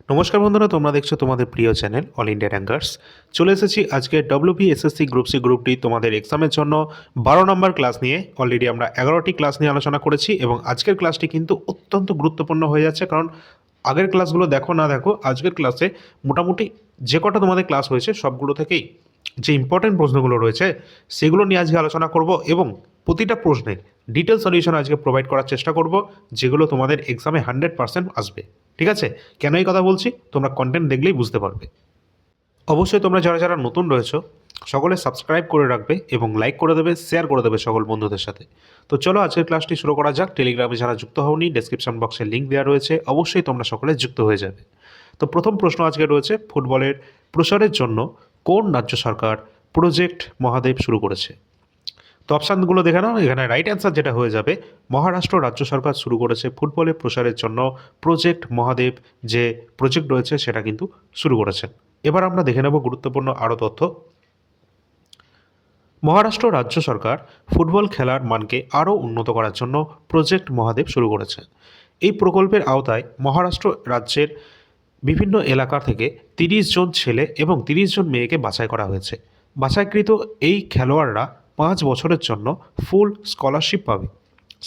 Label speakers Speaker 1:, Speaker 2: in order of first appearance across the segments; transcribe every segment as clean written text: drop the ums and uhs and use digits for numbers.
Speaker 1: নমস্কার বন্ধুরা, তোমরা দেখছো তোমাদের প্রিয় চ্যানেল অল ইন্ডিয়া র্যাঙ্কার্স। চলে এসেছি আজকে WBSSC group C group D তোমাদের এক্সামের জন্য 12 নম্বর ক্লাস নিয়ে। অলরেডি আমরা 11টি ক্লাস নিয়ে আলোচনা করেছি এবং আজকের ক্লাসটি কিন্তু অত্যন্ত গুরুত্বপূর্ণ হয়ে যাচ্ছে, কারণ আগের ক্লাসগুলো দেখো না দেখো, আজকের ক্লাসে মোটামুটি যে কটা তোমাদের ক্লাস হয়েছে সবগুলো থেকেই যে ইম্পর্টেন্ট প্রশ্নগুলো রয়েছে সেগুলো নিয়ে আজকে আলোচনা করব এবং প্রতিটা প্রশ্নের ডিটেল সলিউশন আজকে প্রোভাইড করার চেষ্টা করব, যেগুলো তোমাদের এক্সামে 100% আসবে। ঠিক আছে? কেন এই কথা বলছি তোমরা কন্টেন্ট দেখলেই বুঝতে পারবে। অবশ্যই তোমরা যারা যারা নতুন রয়েছো সকলে সাবস্ক্রাইব করে রাখবে এবং লাইক করে দেবে, শেয়ার করে দেবে সকল বন্ধুদের সাথে। তো চলো আজকের ক্লাসটি শুরু করা যাক। টেলিগ্রামে যারা যুক্ত হওনি, ডেসক্রিপশন বক্সে লিঙ্ক দেওয়া রয়েছে, অবশ্যই তোমরা সকলে যুক্ত হয়ে যাবে। তো প্রথম প্রশ্ন আজকে রয়েছে, ফুটবলের প্রসারের জন্য কোন রাজ্য সরকার প্রজেক্ট মহাদেব শুরু করেছে? তো অপশানগুলো দেখে নাও। এখানে রাইট অ্যান্সার যেটা হয়ে যাবে, মহারাষ্ট্র রাজ্য সরকার শুরু করেছে ফুটবলের প্রসারের জন্য প্রজেক্ট মহাদেব যে প্রজেক্ট রয়েছে সেটা কিন্তু শুরু করেছেন। এবার আমরা দেখে নেব গুরুত্বপূর্ণ আরও তথ্য। মহারাষ্ট্র রাজ্য সরকার ফুটবল খেলার মানকে আরও উন্নত করার জন্য প্রজেক্ট মহাদেব শুরু করেছে। এই প্রকল্পের আওতায় মহারাষ্ট্র রাজ্যের বিভিন্ন এলাকা থেকে 30 জন ছেলে এবং 30 জন মেয়েকে বাছাই করা হয়েছে। বাছাইকৃত এই খেলোয়াড়রা 5 বছরের জন্য ফুল স্কলারশিপ পাবে।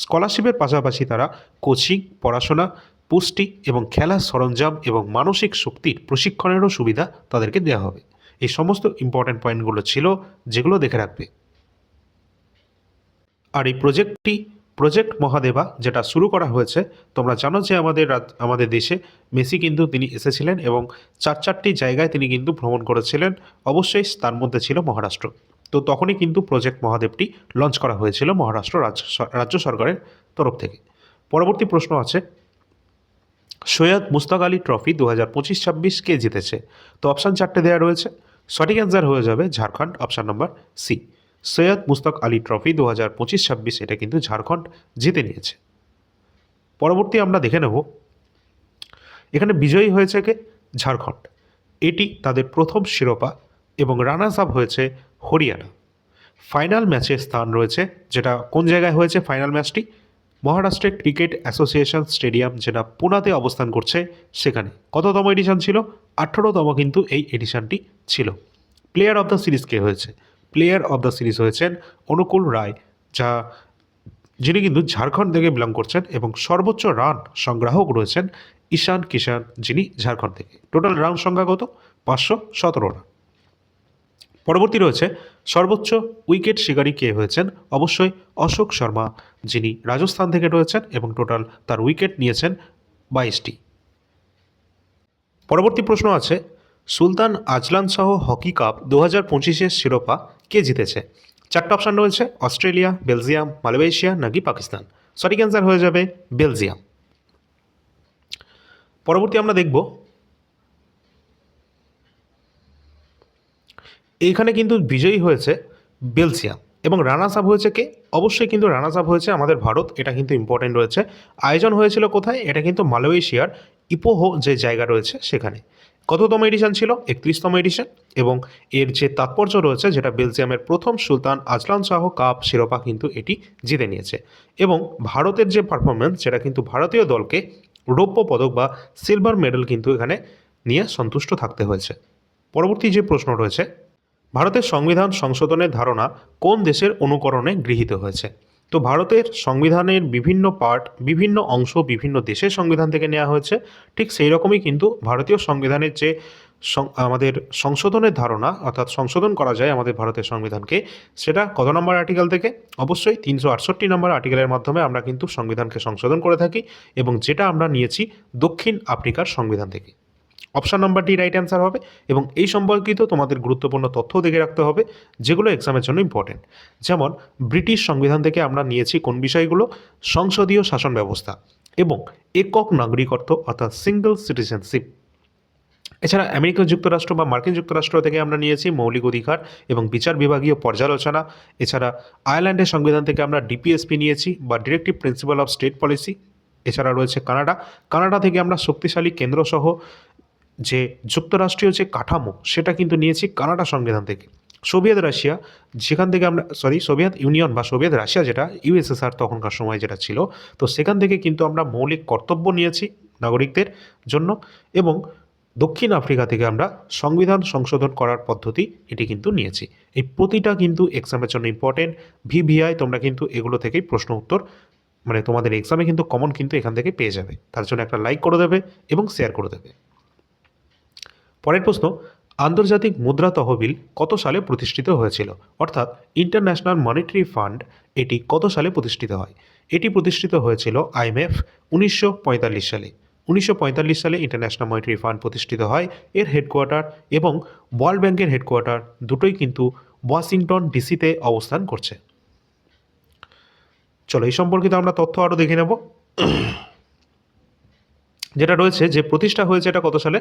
Speaker 1: স্কলারশিপের পাশাপাশি তারা কোচিং, পড়াশোনা, পুষ্টি এবং খেলার সরঞ্জাম এবং মানসিক শক্তির প্রশিক্ষণেরও সুবিধা তাদেরকে দেওয়া হবে। এই সমস্ত ইম্পর্ট্যান্ট পয়েন্টগুলো ছিল, যেগুলো দেখে রাখবে। আর এই প্রজেক্ট মহাদেবা যেটা শুরু করা হয়েছে, তোমরা জানো যে আমাদের দেশে মেসি কিন্তু তিনি এসেছিলেন এবং চারটি জায়গায় তিনি কিন্তু ভ্রমণ করেছিলেন। অবশ্যই তার মধ্যে ছিল মহারাষ্ট্র। তো তখনই কিন্তু প্রজেক্ট মহাদেবটি লঞ্চ করা হয়েছিল মহারাষ্ট্র রাজ্য সরকারের তরফ থেকে। পরবর্তী প্রশ্ন আছে, সৈয়দ মুস্তাক আলী ট্রফি 2025-26 কে জিতেছে? তো অপশান 4টে দেওয়া রয়েছে। সঠিক অ্যান্সার হয়ে যাবে Jharkhand, option number C. Syed Mushtaq Ali trophy 2025-26 এটা কিন্তু ঝাড়খণ্ড জিতে নিয়েছে। পরবর্তী আমরা দেখে নেব, এখানে বিজয়ী হয়েছে কে? ঝাড়খণ্ড। এটি তাদের প্রথম শিরোপা এবং রানার্স আপ হয়েছে হরিয়ানা। ফাইনাল ম্যাচের স্থান রয়েছে, যেটা কোন জায়গায় হয়েছে ফাইনাল ম্যাচটি? মহারাষ্ট্রের ক্রিকেট অ্যাসোসিয়েশন স্টেডিয়াম, যেটা পুনাতে অবস্থান করছে, সেখানে। কততম এডিশন ছিল? 18তম কিন্তু এই এডিশনটি ছিল। প্লেয়ার অফ দ্য সিরিজ কে হয়েছে? প্লেয়ার অফ দ্য সিরিজ হয়েছেন অনুকূল রায়, যিনি কিন্তু ঝাড়খণ্ড থেকে বিলং করছেন, এবং সর্বোচ্চ রান সংগ্রাহক রয়েছেন ঈশান কিষান, যিনি ঝাড়খণ্ড থেকে। টোটাল রান সংখ্যা কত? 517 রান। পরবর্তী রয়েছে, সর্বোচ্চ উইকেট শিকারী কে হয়েছেন? অবশ্যই অশোক শর্মা, যিনি রাজস্থান থেকে রয়েছেন এবং টোটাল তার উইকেট নিয়েছেন 22টি। পরবর্তী প্রশ্ন আছে, সুলতান আজলান শাহ হকি কাপ 2025-এর শিরোপা কে জিতেছে? 4টে অপশান রয়েছে, অস্ট্রেলিয়া, বেলজিয়াম, মালয়েশিয়া নাকি পাকিস্তান। সঠিক অ্যান্সার হয়ে যাবে বেলজিয়াম। পরবর্তী আমরা দেখব, এইখানে কিন্তু বিজয়ী হয়েছে বেলজিয়াম এবং রানার্স আপ হয়েছে কে? অবশ্যই কিন্তু রানার্স আপ হয়েছে আমাদের ভারত। এটা কিন্তু ইম্পর্টেন্ট রয়েছে। আয়োজন হয়েছিল কোথায়? এটা কিন্তু মালয়েশিয়ার ইপোহো যে জায়গা রয়েছে সেখানে। কততম এডিশন ছিল? 31তম এডিশন। এবং এর যে তাৎপর্য রয়েছে, যেটা বেলজিয়ামের প্রথম সুলতান আজলান শাহ কাপ শিরোপা কিন্তু এটি জিতে নিয়েছে। এবং ভারতের যে পারফরমেন্স, সেটা কিন্তু ভারতীয় দলকে রৌপ্য পদক বা সিলভার মেডেল কিন্তু এখানে নিয়ে সন্তুষ্ট থাকতে হয়েছে। পরবর্তী যে প্রশ্ন রয়েছে, ভারতের সংবিধান সংশোধনের ধারণা কোন দেশের অনুকরণে গৃহীত হয়েছে? তো ভারতের সংবিধানের বিভিন্ন পার্ট, বিভিন্ন অংশ বিভিন্ন দেশের সংবিধান থেকে নেওয়া হয়েছে। ঠিক সেই রকমই কিন্তু ভারতীয় সংবিধানের যে আমাদের সংশোধনের ধারণা, অর্থাৎ সংশোধন করা যায় আমাদের ভারতের সংবিধানকে, সেটা কত নম্বর আর্টিকেল থেকে? অবশ্যই 368 নম্বর আর্টিকেলের মাধ্যমে আমরা কিন্তু সংবিধানকে সংশোধন করে থাকি, এবং যেটা আমরা নিয়েছি দক্ষিণ আফ্রিকার সংবিধান থেকে। Option number D right answer হবে। এবং এই সম্পর্কিত তোমাদের গুরুত্বপূর্ণ তথ্য দেখে রাখতে হবে, যেগুলো এক্সামের জন্য ইম্পর্টেন্ট। যেমন ব্রিটিশ সংবিধান থেকে আমরা নিয়েছি কোন বিষয়গুলো? সংসদীয় শাসন ব্যবস্থা এবং একক নাগরিকত্ব, অর্থাৎ সিঙ্গল সিটিজেনশিপ। এছাড়া আমেরিকা যুক্তরাষ্ট্র বা মার্কিন যুক্তরাষ্ট্র থেকে আমরা নিয়েছি মৌলিক অধিকার এবং বিচার বিভাগীয় পর্যালোচনা। এছাড়া আয়ারল্যান্ডের সংবিধান থেকে আমরা ডিপিএসপি নিয়েছি বা directive principal of state policy. এছাড়া রয়েছে কানাডা থেকে আমরা শক্তিশালী কেন্দ্রসহ যে যুক্তরাষ্ট্রীয় যে কাঠামো, সেটা কিন্তু নিয়েছি কানাডা সংবিধান থেকে। সোভিয়েত রাশিয়া, যেখান থেকে আমরা সোভিয়েত ইউনিয়ন বা সোভিয়েত রাশিয়া, যেটা ইউএসএসআর তখনকার সময় যেটা ছিল, তো সেখান থেকে কিন্তু আমরা মৌলিক কর্তব্য নিয়েছি নাগরিকদের জন্য। এবং দক্ষিণ আফ্রিকা থেকে আমরা সংবিধান সংশোধন করার পদ্ধতি এটি কিন্তু নিয়েছি। এই প্রতিটা কিন্তু এক্সামের জন্য ইম্পর্টেন্ট। ভিভিআই তোমরা কিন্তু এগুলো থেকেই প্রশ্ন উত্তর মানে তোমাদের এক্সামে কিন্তু কমন কিন্তু এখান থেকে পেয়ে যাবে। তার জন্য একটা লাইক করে দেবে এবং শেয়ার করে দেবে। পরের প্রশ্ন, আন্তর্জাতিক মুদ্রা তহবিল কত সালে প্রতিষ্ঠিত হয়েছিল? অর্থাৎ ইন্টারন্যাশনাল মনিটারি ফান্ড এটি কত সালে প্রতিষ্ঠিত হয়? এটি প্রতিষ্ঠিত হয়েছিল আইএমএফ 1945 সালে। 1945 সালে ইন্টারন্যাশনাল মনিটারি ফান্ড প্রতিষ্ঠিত হয়। এর হেডকোয়ার্টার এবং ওয়ার্ল্ড ব্যাংকের হেডকোয়ার্টার দুটোই কিন্তু ওয়াশিংটন ডিসিতে অবস্থান করছে। চলো এই সম্পর্কিত আমরা তথ্য আরও দেখে নেব। যেটা রয়েছে যে প্রতিষ্ঠা হয়েছে এটা কত সালে?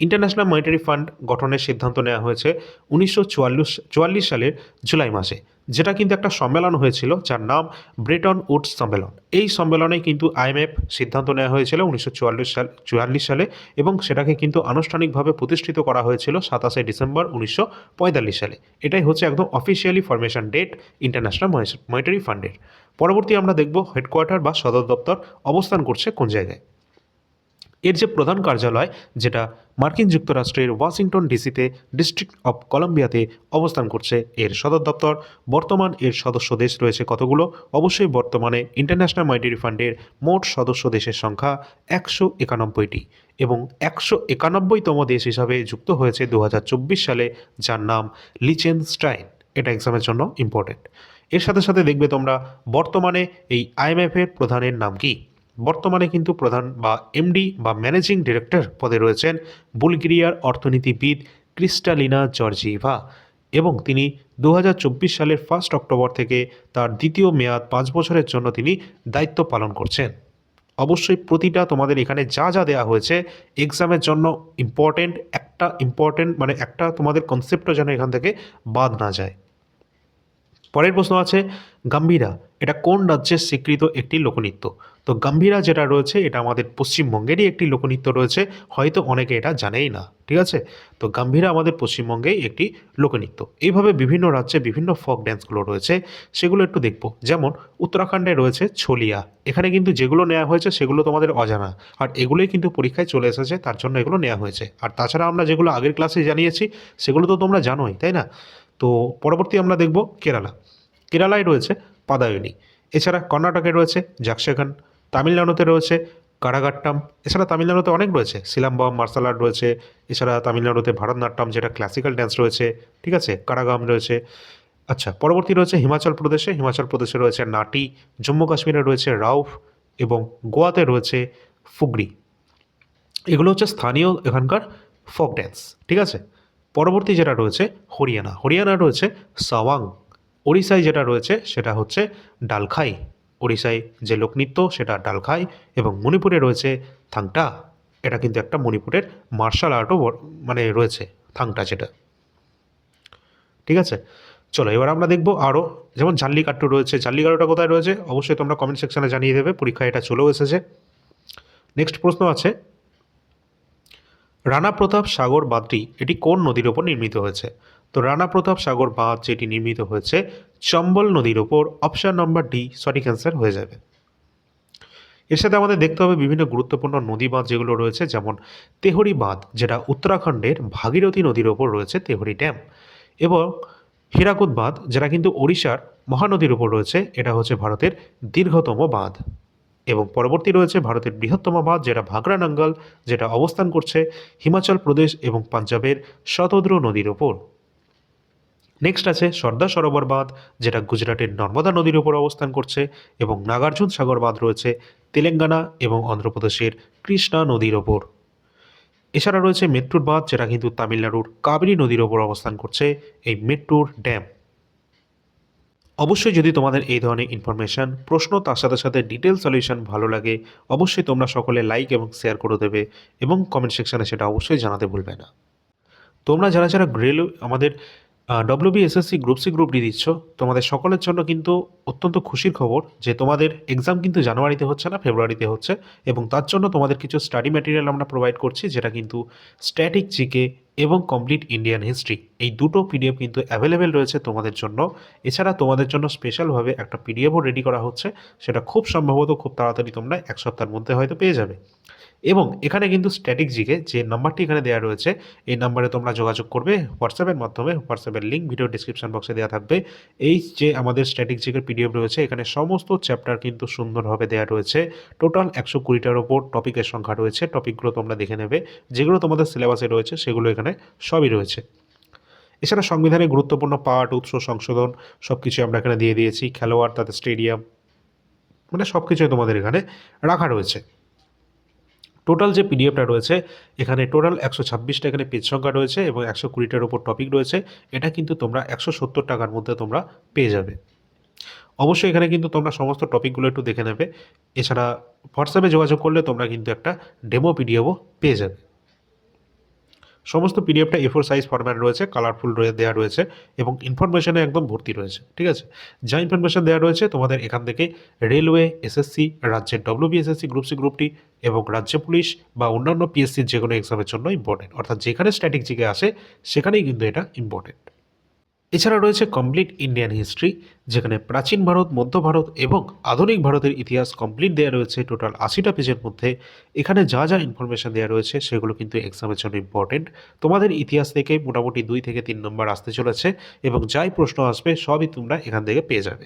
Speaker 1: ইন্টারন্যাশনাল মনিটারি ফান্ড গঠনের সিদ্ধান্ত নেওয়া হয়েছে 1944 সালের জুলাই মাসে, যেটা কিন্তু একটা সম্মেলন হয়েছিল যার নাম ব্রেটন উডস সম্মেলন। এই সম্মেলনে কিন্তু আইএমএফ সিদ্ধান্ত নেওয়া হয়েছিল 1944 সালে এবং সেটাকে কিন্তু আনুষ্ঠানিকভাবে প্রতিষ্ঠিত করা হয়েছিল 27 ডিসেম্বর 1945 সালে। এটাই হচ্ছে একদম officially formation date international monetary ফান্ডের। পরবর্তী আমরা দেখব হেডকোয়ার্টার বা সদর দপ্তর অবস্থান করছে কোন জায়গায়। এর যে প্রধান কার্যালয় যেটা মার্কিন যুক্তরাষ্ট্রের ওয়াশিংটন ডিসিতে ডিস্ট্রিক্ট অফ কলম্বিয়াতে অবস্থান করছে এর সদর দপ্তর। বর্তমান এর সদস্য দেশ রয়েছে কতগুলো? অবশ্যই বর্তমানে ইন্টারন্যাশনাল মনিটারি ফান্ডের মোট সদস্য দেশের সংখ্যা 191টি এবং 191তম দেশ হিসাবে যুক্ত হয়েছে 2024 সালে, যার নাম লিচেনস্টাইন। এটা এক্সামের জন্য ইম্পর্টেন্ট। এর সাথে সাথে দেখবে তোমরা বর্তমানে এই আইএমএফের প্রধানের নাম কি? বর্তমানে কিন্তু প্রধান বা এমডি বা ম্যানেজিং ডিরেক্টর পদে রয়েছেন বুলগেরিয়ার অর্থনীতিবিদ ক্রিস্টালিনা জর্জিয়েভা এবং তিনি 2024 সালের 1 অক্টোবর থেকে তার দ্বিতীয় মেয়াদ 5 বছরের জন্য তিনি দায়িত্ব পালন করছেন। অবশ্যই প্রতিটা তোমাদের এখানে যা যা দেওয়া হয়েছে এক্সামের জন্য ইম্পর্টেন্ট মানে একটা তোমাদের কনসেপ্টও যেন এখান থেকে বাদ না যায়। পরের প্রশ্ন আছে গাম্ভীরা এটা কোন রাজ্যের স্বীকৃত একটি লোকনৃত্য? তো গাম্ভীরা যেটা রয়েছে এটা আমাদের পশ্চিমবঙ্গেরই একটি লোকনৃত্য রয়েছে, হয়তো অনেকে এটা জানেই না। ঠিক আছে, তো গাম্ভীরা আমাদের পশ্চিমবঙ্গেই একটি লোকনৃত্য। এইভাবে বিভিন্ন রাজ্যে বিভিন্ন ফোক ড্যান্সগুলো রয়েছে, সেগুলো একটু দেখব। যেমন উত্তরাখণ্ডে রয়েছে ছলিয়া। এখানে কিন্তু যেগুলো নেওয়া হয়েছে সেগুলো তোমাদের অজানা, আর এগুলোই কিন্তু পরীক্ষায় চলে এসেছে, তার জন্য এগুলো নেওয়া হয়েছে। আর তাছাড়া আমরা যেগুলো আগের ক্লাসে জানিয়েছি সেগুলো তো তোমরা জানোই, তাই না? তো পরবর্তী আমরা দেখব কেরালা। কেরালায় রয়েছে পাদায়নি। এছাড়া কর্ণাটকে রয়েছে যাক্ষগান, তামিলনাড়ুতে রয়েছে কারাগাট্টাম। এছাড়া তামিলনাড়ুতে অনেক রয়েছে, সিলাম্বম, মার্শাল আর্ট রয়েছে। এছাড়া তামিলনাড়ুতে ভারতনাট্যম যেটা ক্লাসিক্যাল ড্যান্স রয়েছে, ঠিক আছে, কারাগাম রয়েছে। আচ্ছা, পরবর্তী রয়েছে হিমাচল প্রদেশে। হিমাচল প্রদেশে রয়েছে নাটি। জম্মু কাশ্মীরে রয়েছে রাউফ এবং গোয়াতে রয়েছে ফুগড়ি। এগুলো হচ্ছে স্থানীয় এখানকার ফোক ড্যান্স, ঠিক আছে। পরবর্তী যেটা রয়েছে হরিয়ানা। হরিয়ানা রয়েছে সাওয়াং। ওড়িশায় যেটা রয়েছে সেটা হচ্ছে ডালখাই। ওড়িশায় যে লোকনৃত্য সেটা ডালখাই। এবং মণিপুরে রয়েছে থাংটা। এটা কিন্তু একটা মণিপুরের মার্শাল আর্টও মানে রয়েছে থাংটা যেটা, ঠিক আছে। চলো এবার আমরা দেখব আরও, যেমন জাল্লিকাট্টু রয়েছে। জাল্লিকাট্টুটা কোথায় রয়েছে অবশ্যই তোমরা কমেন্ট সেকশনে জানিয়ে দেবে, পরীক্ষায় এটা চলেও এসেছে। নেক্সট প্রশ্ন আছে রানা প্রতাপ সাগর বাঁধটি এটি কোন নদীর ওপর নির্মিত হয়েছে? তো রানা প্রতাপ সাগর বাঁধ যেটি নির্মিত হয়েছে চম্বল নদীর ওপর। অপশান নম্বর ডি সঠিক অ্যান্সার হয়ে যাবে। এর সাথে আমাদের দেখতে হবে বিভিন্ন গুরুত্বপূর্ণ নদী বাঁধ যেগুলো রয়েছে, যেমন তেহরি বাঁধ যেটা উত্তরাখণ্ডের ভাগীরথী নদীর ওপর রয়েছে তেহরি ড্যাম, এবং হীরাকুদ বাঁধ যেটা কিন্তু ওড়িশার মহানদীর ওপর রয়েছে, এটা হচ্ছে ভারতের দীর্ঘতম বাঁধ। এবং পরবর্তী রয়েছে ভারতের বৃহত্তম বাঁধ যেটা ভাগরা নাঙ্গল, যেটা অবস্থান করছে হিমাচল প্রদেশ এবং পাঞ্জাবের শতদ্রু নদীর ওপর। নেক্সট আছে সর্দার সরোবর বাঁধ যেটা গুজরাটের নর্মদা নদীর ওপর অবস্থান করছে, এবং নাগার্জুন সাগর বাঁধ রয়েছে তেলেঙ্গানা এবং অন্ধ্রপ্রদেশের কৃষ্ণা নদীর ওপর। এছাড়া রয়েছে মেট্টুর বাঁধ যেটা কিন্তু তামিলনাড়ুর কাবেরী নদীর ওপর অবস্থান করছে, এই মেট্টুর ড্যাম। অবশ্যই যদি তোমাদের এই ধরনের ইনফরমেশান, প্রশ্ন, তার সাথে সাথে ডিটেল সলিউশন ভালো লাগে, অবশ্যই তোমরা সকলে লাইক এবং শেয়ার করে দেবে এবং কমেন্ট সেকশানে সেটা অবশ্যই জানাতে ভুলবে না। তোমরা যারা যারা আমাদের WBSSC group C group D দিচ্ছ, তোমাদের সকলের জন্য কিন্তু অত্যন্ত খুশির খবর যে তোমাদের এক্সাম কিন্তু জানুয়ারিতে হচ্ছে না, ফেব্রুয়ারিতে হচ্ছে, এবং তার জন্য তোমাদের কিছু স্টাডি ম্যাটেরিয়াল আমরা প্রোভাইড করছি, যেটা কিন্তু স্ট্যাটিক জিকে এবং কমপ্লিট ইন্ডিয়ান হিস্ট্রি, এই দুটো পিডিএফ কিন্তু অ্যাভেলেবেল রয়েছে তোমাদের জন্য। এছাড়া তোমাদের জন্য স্পেশালভাবে একটা পিডিএফও রেডি করা হচ্ছে, সেটা খুব সম্ভবত খুব তাড়াতাড়ি তোমরা এক সপ্তাহের মধ্যে হয়তো পেয়ে যাবে। এবং এখানে কিন্তু স্ট্যাটিক জিকে যে নাম্বারটি এখানে দেওয়া রয়েছে, এই নাম্বারে তোমরা যোগাযোগ করবে হোয়াটসঅ্যাপের মাধ্যমে। হোয়াটসঅ্যাপের লিঙ্ক ভিডিও ডিসক্রিপশন বক্সে দেওয়া থাকবে। এই যে আমাদের স্ট্যাটিক জিকের পিডিএফ রয়েছে, এখানে সমস্ত চ্যাপ্টার কিন্তু সুন্দরভাবে দেওয়া রয়েছে। টোটাল 120টার ওপর টপিকের সংখ্যা রয়েছে। টপিকগুলো তোমরা দেখে নেবে, যেগুলো তোমাদের সিলেবাসে রয়েছে সেগুলো এখানে সবই রয়েছে। এছাড়া সংবিধানের গুরুত্বপূর্ণ পার্ট, উৎস, সংশোধন সব কিছু আমরা এখানে দিয়ে দিয়েছি। খেলোয়াড়, তাদের স্টেডিয়াম, মানে সব কিছুই তোমাদের এখানে রাখা রয়েছে। টোটাল যে পিডিএফটা রয়েছে, এখানে টোটাল 126টা এখানে পেজ সংখ্যা রয়েছে এবং 120টার ওপর টপিক রয়েছে। এটা কিন্তু তোমরা 170 টাকার মধ্যে তোমরা পেয়ে যাবে। অবশ্যই এখানে কিন্তু তোমরা সমস্ত টপিকগুলো একটু দেখে নেবে। এছাড়া হোয়াটসঅ্যাপে যোগাযোগ করলে তোমরা কিন্তু একটা ডেমো পিডিএফও পেয়ে যাবে। সমস্ত পিডিএফটা A4 সাইজ ফরম্যাট রয়েছে, কালারফুল দেওয়া রয়েছে এবং ইনফরমেশনে একদম ভর্তি রয়েছে। ঠিক আছে, যা ইনফরমেশন দেওয়া রয়েছে তোমাদের এখান থেকে রেলওয়ে, এসএসসি, রাজ্যের WBSSC, গ্রুপ সি, গ্রুপ টি এবং রাজ্য পুলিশ বা অন্যান্য পিএসসির যে কোনো এক্সামের জন্য ইম্পর্টেন্ট। অর্থাৎ যেখানে স্ট্যাটিক জিকে আসে সেখানেই কিন্তু এটা ইম্পর্টেন্ট। এছাড়া রয়েছে কমপ্লিট ইন্ডিয়ান হিস্ট্রি, যেখানে প্রাচীন ভারত, মধ্য ভারত এবং আধুনিক ভারতের ইতিহাস কমপ্লিট দেওয়া রয়েছে টোটাল 80টা পেজের মধ্যে। এখানে যা যা ইনফরমেশন দেওয়া রয়েছে সেগুলো কিন্তু এক্সামের জন্য ইম্পর্টেন্ট। তোমাদের ইতিহাস থেকে মোটামুটি 2 থেকে 3 নম্বর আসতে চলেছে এবং যাই প্রশ্ন আসবে সবই তোমরা এখান থেকে পেয়ে যাবে।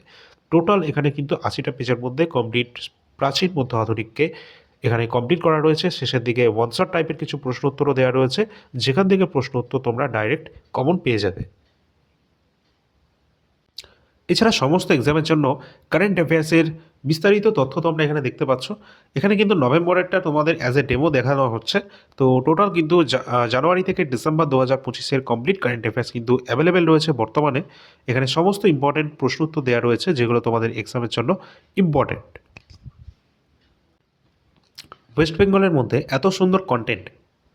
Speaker 1: টোটাল এখানে কিন্তু 80টা পেজের মধ্যে কমপ্লিট প্রাচীন, মধ্য, আধুনিককে এখানে কমপ্লিট করা রয়েছে। শেষের দিকে ওয়ান শট টাইপের কিছু প্রশ্ন উত্তরও দেওয়া রয়েছে, যেখান থেকে প্রশ্ন উত্তর তোমরা ডাইরেক্ট কমন পেয়ে যাবে। এছাড়া সমস্ত এক্সামের জন্য কারেন্ট অ্যাফেয়ার্সের বিস্তারিত তথ্য তোমরা এখানে দেখতে পাচ্ছ। এখানে কিন্তু নভেম্বরেরটা তোমাদের অ্যাজ এ ডেমো দেখানো হচ্ছে। তো টোটাল কিন্তু জানুয়ারি থেকে ডিসেম্বর 2025-এর কমপ্লিট কারেন্ট অ্যাফেয়ার্স কিন্তু অ্যাভেলেবেল রয়েছে বর্তমানে। এখানে সমস্ত ইম্পর্টেন্ট প্রশ্ন উত্তর দেওয়া রয়েছে, যেগুলো তোমাদের এক্সামের জন্য ইম্পর্টেন্ট। ওয়েস্ট বেঙ্গলের মধ্যে এত সুন্দর কন্টেন্ট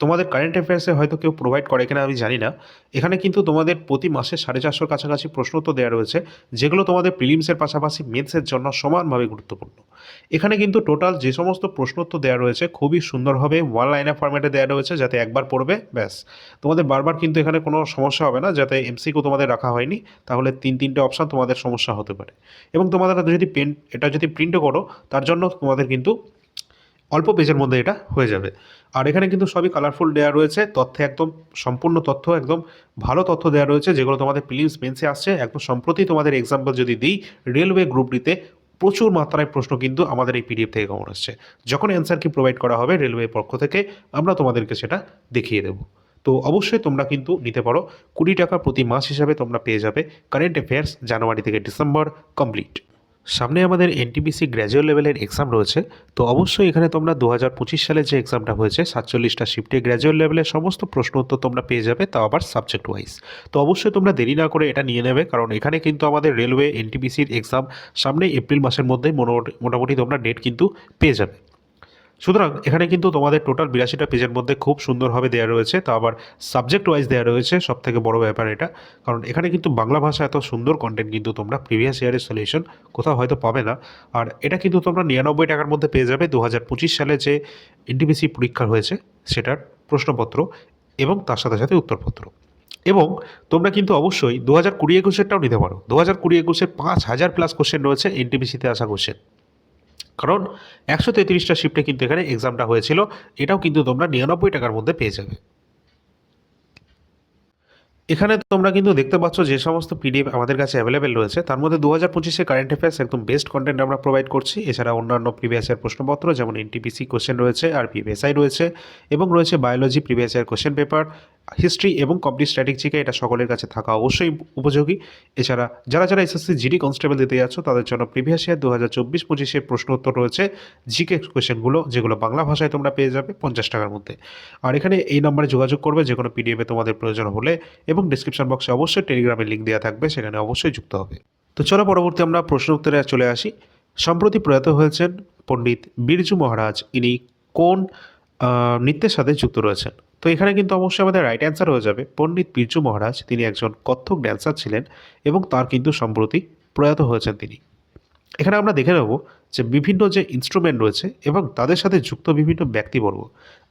Speaker 1: তোমাদের কারেন্ট অ্যাফেয়ার্সে হয়তো কেউ প্রোভাইড করে কিনা আমি জানি না। এখানে কিন্তু তোমাদের প্রতি মাসে 450-র কাছাকাছি প্রশ্ন উত্তর দেওয়া রয়েছে, যেগুলো তোমাদের প্রিলিমসের পাশাপাশি মেন্সের জন্য সমানভাবে গুরুত্বপূর্ণ। এখানে কিন্তু টোটাল যে সমস্ত প্রশ্ন উত্তর দেওয়া রয়েছে খুবই সুন্দরভাবে ওয়ান লাইনার ফরম্যাটে দেওয়া রয়েছে, যাতে একবার পড়বে ব্যাস, তোমাদের বারবার কিন্তু এখানে কোনো সমস্যা হবে না। যাতে এমসিকিউ তোমাদের রাখা হয়নি, তাহলে 3-3টে অপশান তোমাদের সমস্যা হতে পারে। এবং তোমাদের যদি এটা যদি প্রিন্টও করো, তার জন্য তোমাদের কিন্তু অল্প পেজের মধ্যে এটা হয়ে যাবে। আর এখানে কিন্তু সবই কালারফুল দেওয়া রয়েছে, তথ্যে একদম সম্পূর্ণ তথ্য, একদম ভালো তথ্য দেওয়া রয়েছে, যেগুলো তোমাদের প্রিলিমস মেন্সে আসছে। একদম সম্প্রতি তোমাদের এক্সাম্পল যদি দিই, রেলওয়ে গ্রুপ ডিতে প্রচুর মাত্রায় প্রশ্ন কিন্তু আমাদের এই পিডিএফ থেকে কমন আসছে। যখন অ্যান্সার কি প্রোভাইড করা হবে রেলওয়ের পক্ষ থেকে, আমরা তোমাদেরকে সেটা দেখিয়ে দেবো। তো অবশ্যই তোমরা কিন্তু নিতে পারো। 20 টাকা প্রতি মাস হিসাবে তোমরা পেয়ে যাবে কারেন্ট অ্যাফেয়ার্স জানুয়ারি থেকে ডিসেম্বর কমপ্লিট। সামনে আমাদের এনটিপিসি গ্র্যাজুয়েট লেভেলের এক্সাম রয়েছে। তো অবশ্যই এখানে তোমরা 2025 সালে যে এক্সামটা হয়েছে 47টা শিফটে গ্র্যাজুয়েট লেভেলের সমস্ত প্রশ্ন উত্তর তোমরা পেয়ে যাবে, তাও আবার সাবজেক্ট ওয়াইজ। তো অবশ্যই তোমরা দেরি না করে এটা নিয়ে নেবে, কারণ এখানে কিন্তু আমাদের রেলওয়ে এনটিপিসির এক্সাম সামনে এপ্রিল মাসের মধ্যেই মোটামুটি তোমরা ডেট কিন্তু পেয়ে যাবে। সুতরাং এখানে কিন্তু তোমাদের টোটাল 82টা পেজের মধ্যে খুব সুন্দরভাবে দেওয়া রয়েছে, তা আবার সাবজেক্ট ওয়াইজ দেওয়া রয়েছে। সব থেকে বড় ব্যাপার এটা, কারণ এখানে কিন্তু বাংলা ভাষা এত সুন্দর কন্টেন্ট কিন্তু তোমরা প্রিভিয়াস ইয়ারের সলিউশন কোথাও হয়তো পাবে না। আর এটা কিন্তু তোমরা 99 টাকার মধ্যে পেয়ে যাবে 2025 সালে যে এনটিপিসি পরীক্ষা হয়েছে সেটার প্রশ্নপত্র এবং তার সাথে সাথে উত্তরপত্র। এবং তোমরা কিন্তু অবশ্যই 2020-21-এরটাও নিতে পারো। 2020-21-এর 5000+ কোশ্চেন রয়েছে এনটিপিসিতে আসা কোশ্চেন, কারণ 133টা শিফটে কিন্তু এখানে এক্সামটা হয়েছিল। এটাও কিন্তু তোমরা 99 টাকার মধ্যে পেয়ে যাবে। এখানে তোমরা কিন্তু দেখতে পাচ্ছ যে সমস্ত পিডিএফ আমাদের কাছে অ্যাভেলেবেল রয়েছে, তার মধ্যে 2025-এ কারেন্ট অ্যাফেয়ার্স একদম বেস্ট কন্টেন্ট আমরা প্রোভাইড করছি। এছাড়া অন্যান্য প্রিভিয়াস ইয়ার প্রশ্নপত্র যেমন এনটিপিসি কোশ্চেন রয়েছে, আর পিএসআই রয়েছে, এবং রয়েছে biology previous year question paper, history এবং কমপ্লিট স্ট্র্যাটেজিকে। এটা সকলের কাছে থাকা অবশ্যই উপযোগী। এছাড়া যারা যারা এসএসসি জিডি কনস্টেবল দিতে যাচ্ছ তাদের জন্য প্রিভিয়াস ইয়ার 2024-25-এর প্রশ্ন উত্তর রয়েছে, জিকে কোশ্চেনগুলো, যেগুলো বাংলা ভাষায় তোমরা পেয়ে যাবে 50 টাকার মধ্যে। আর এখানে এই নাম্বারে যোগাযোগ করবে যে কোনো পিডিএফে তোমাদের প্রয়োজন হলে, এবং ডিসক্রিপশন বক্সে অবশ্যই টেলিগ্রামের লিঙ্ক দেওয়া থাকবে, সেখানে অবশ্যই যুক্ত হবে। তো চলো পরবর্তী আমরা প্রশ্ন উত্তরে চলে আসি। সম্প্রতি প্রয়াত হয়েছেন পণ্ডিত বিরজু মহারাজ, ইনি কোন নৃত্যের সাথে যুক্ত রয়েছেন? তো এখানে কিন্তু অবশ্যই আমাদের রাইট অ্যান্সার হয়ে যাবে পণ্ডিত বিরজু মহারাজ। তিনি একজন কত্থক ড্যান্সার ছিলেন এবং তার কিন্তু সম্প্রতি প্রয়াত হয়েছেন তিনি। এখানে আমরা দেখে নেব যে বিভিন্ন যে ইনস্ট্রুমেন্ট রয়েছে এবং তাদের সাথে যুক্ত বিভিন্ন ব্যক্তিবর্গ,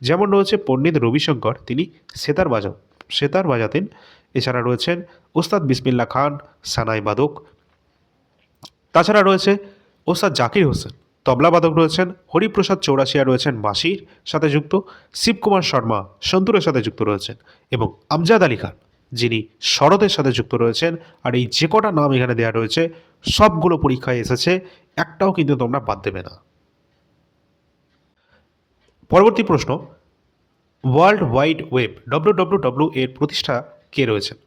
Speaker 1: যেমন রয়েছে পণ্ডিত রবিশঙ্কর, তিনি সেতার বাজাতেন। এছাড়া রয়েছেন ওস্তাদ বিসমিল্লাহ খান, সানাই বাদক। তাছাড়া রয়েছে ওস্তাদ জাকির হোসেন, তবলাবাদক রয়েছেন হরিপ্রসাদ চৌরাশিয়া রয়েছেন বাঁশির সাথে যুক্ত, শিবকুমার শর্মা সন্তুরের সাথে যুক্ত রয়েছেন এবং আমজাদ আলী খান যিনি শরতের সাথে যুক্ত রয়েছেন। আর এই যে কটা নাম এখানে দেওয়া রয়েছে সবগুলো পরীক্ষায় এসেছে, একটাও কিন্তু তোমরা বাদ দেবে না। পরবর্তী প্রশ্ন, ওয়ার্ল্ড ওয়াইড ওয়েব WWW এর প্রতিষ্ঠা কে রয়েছেন?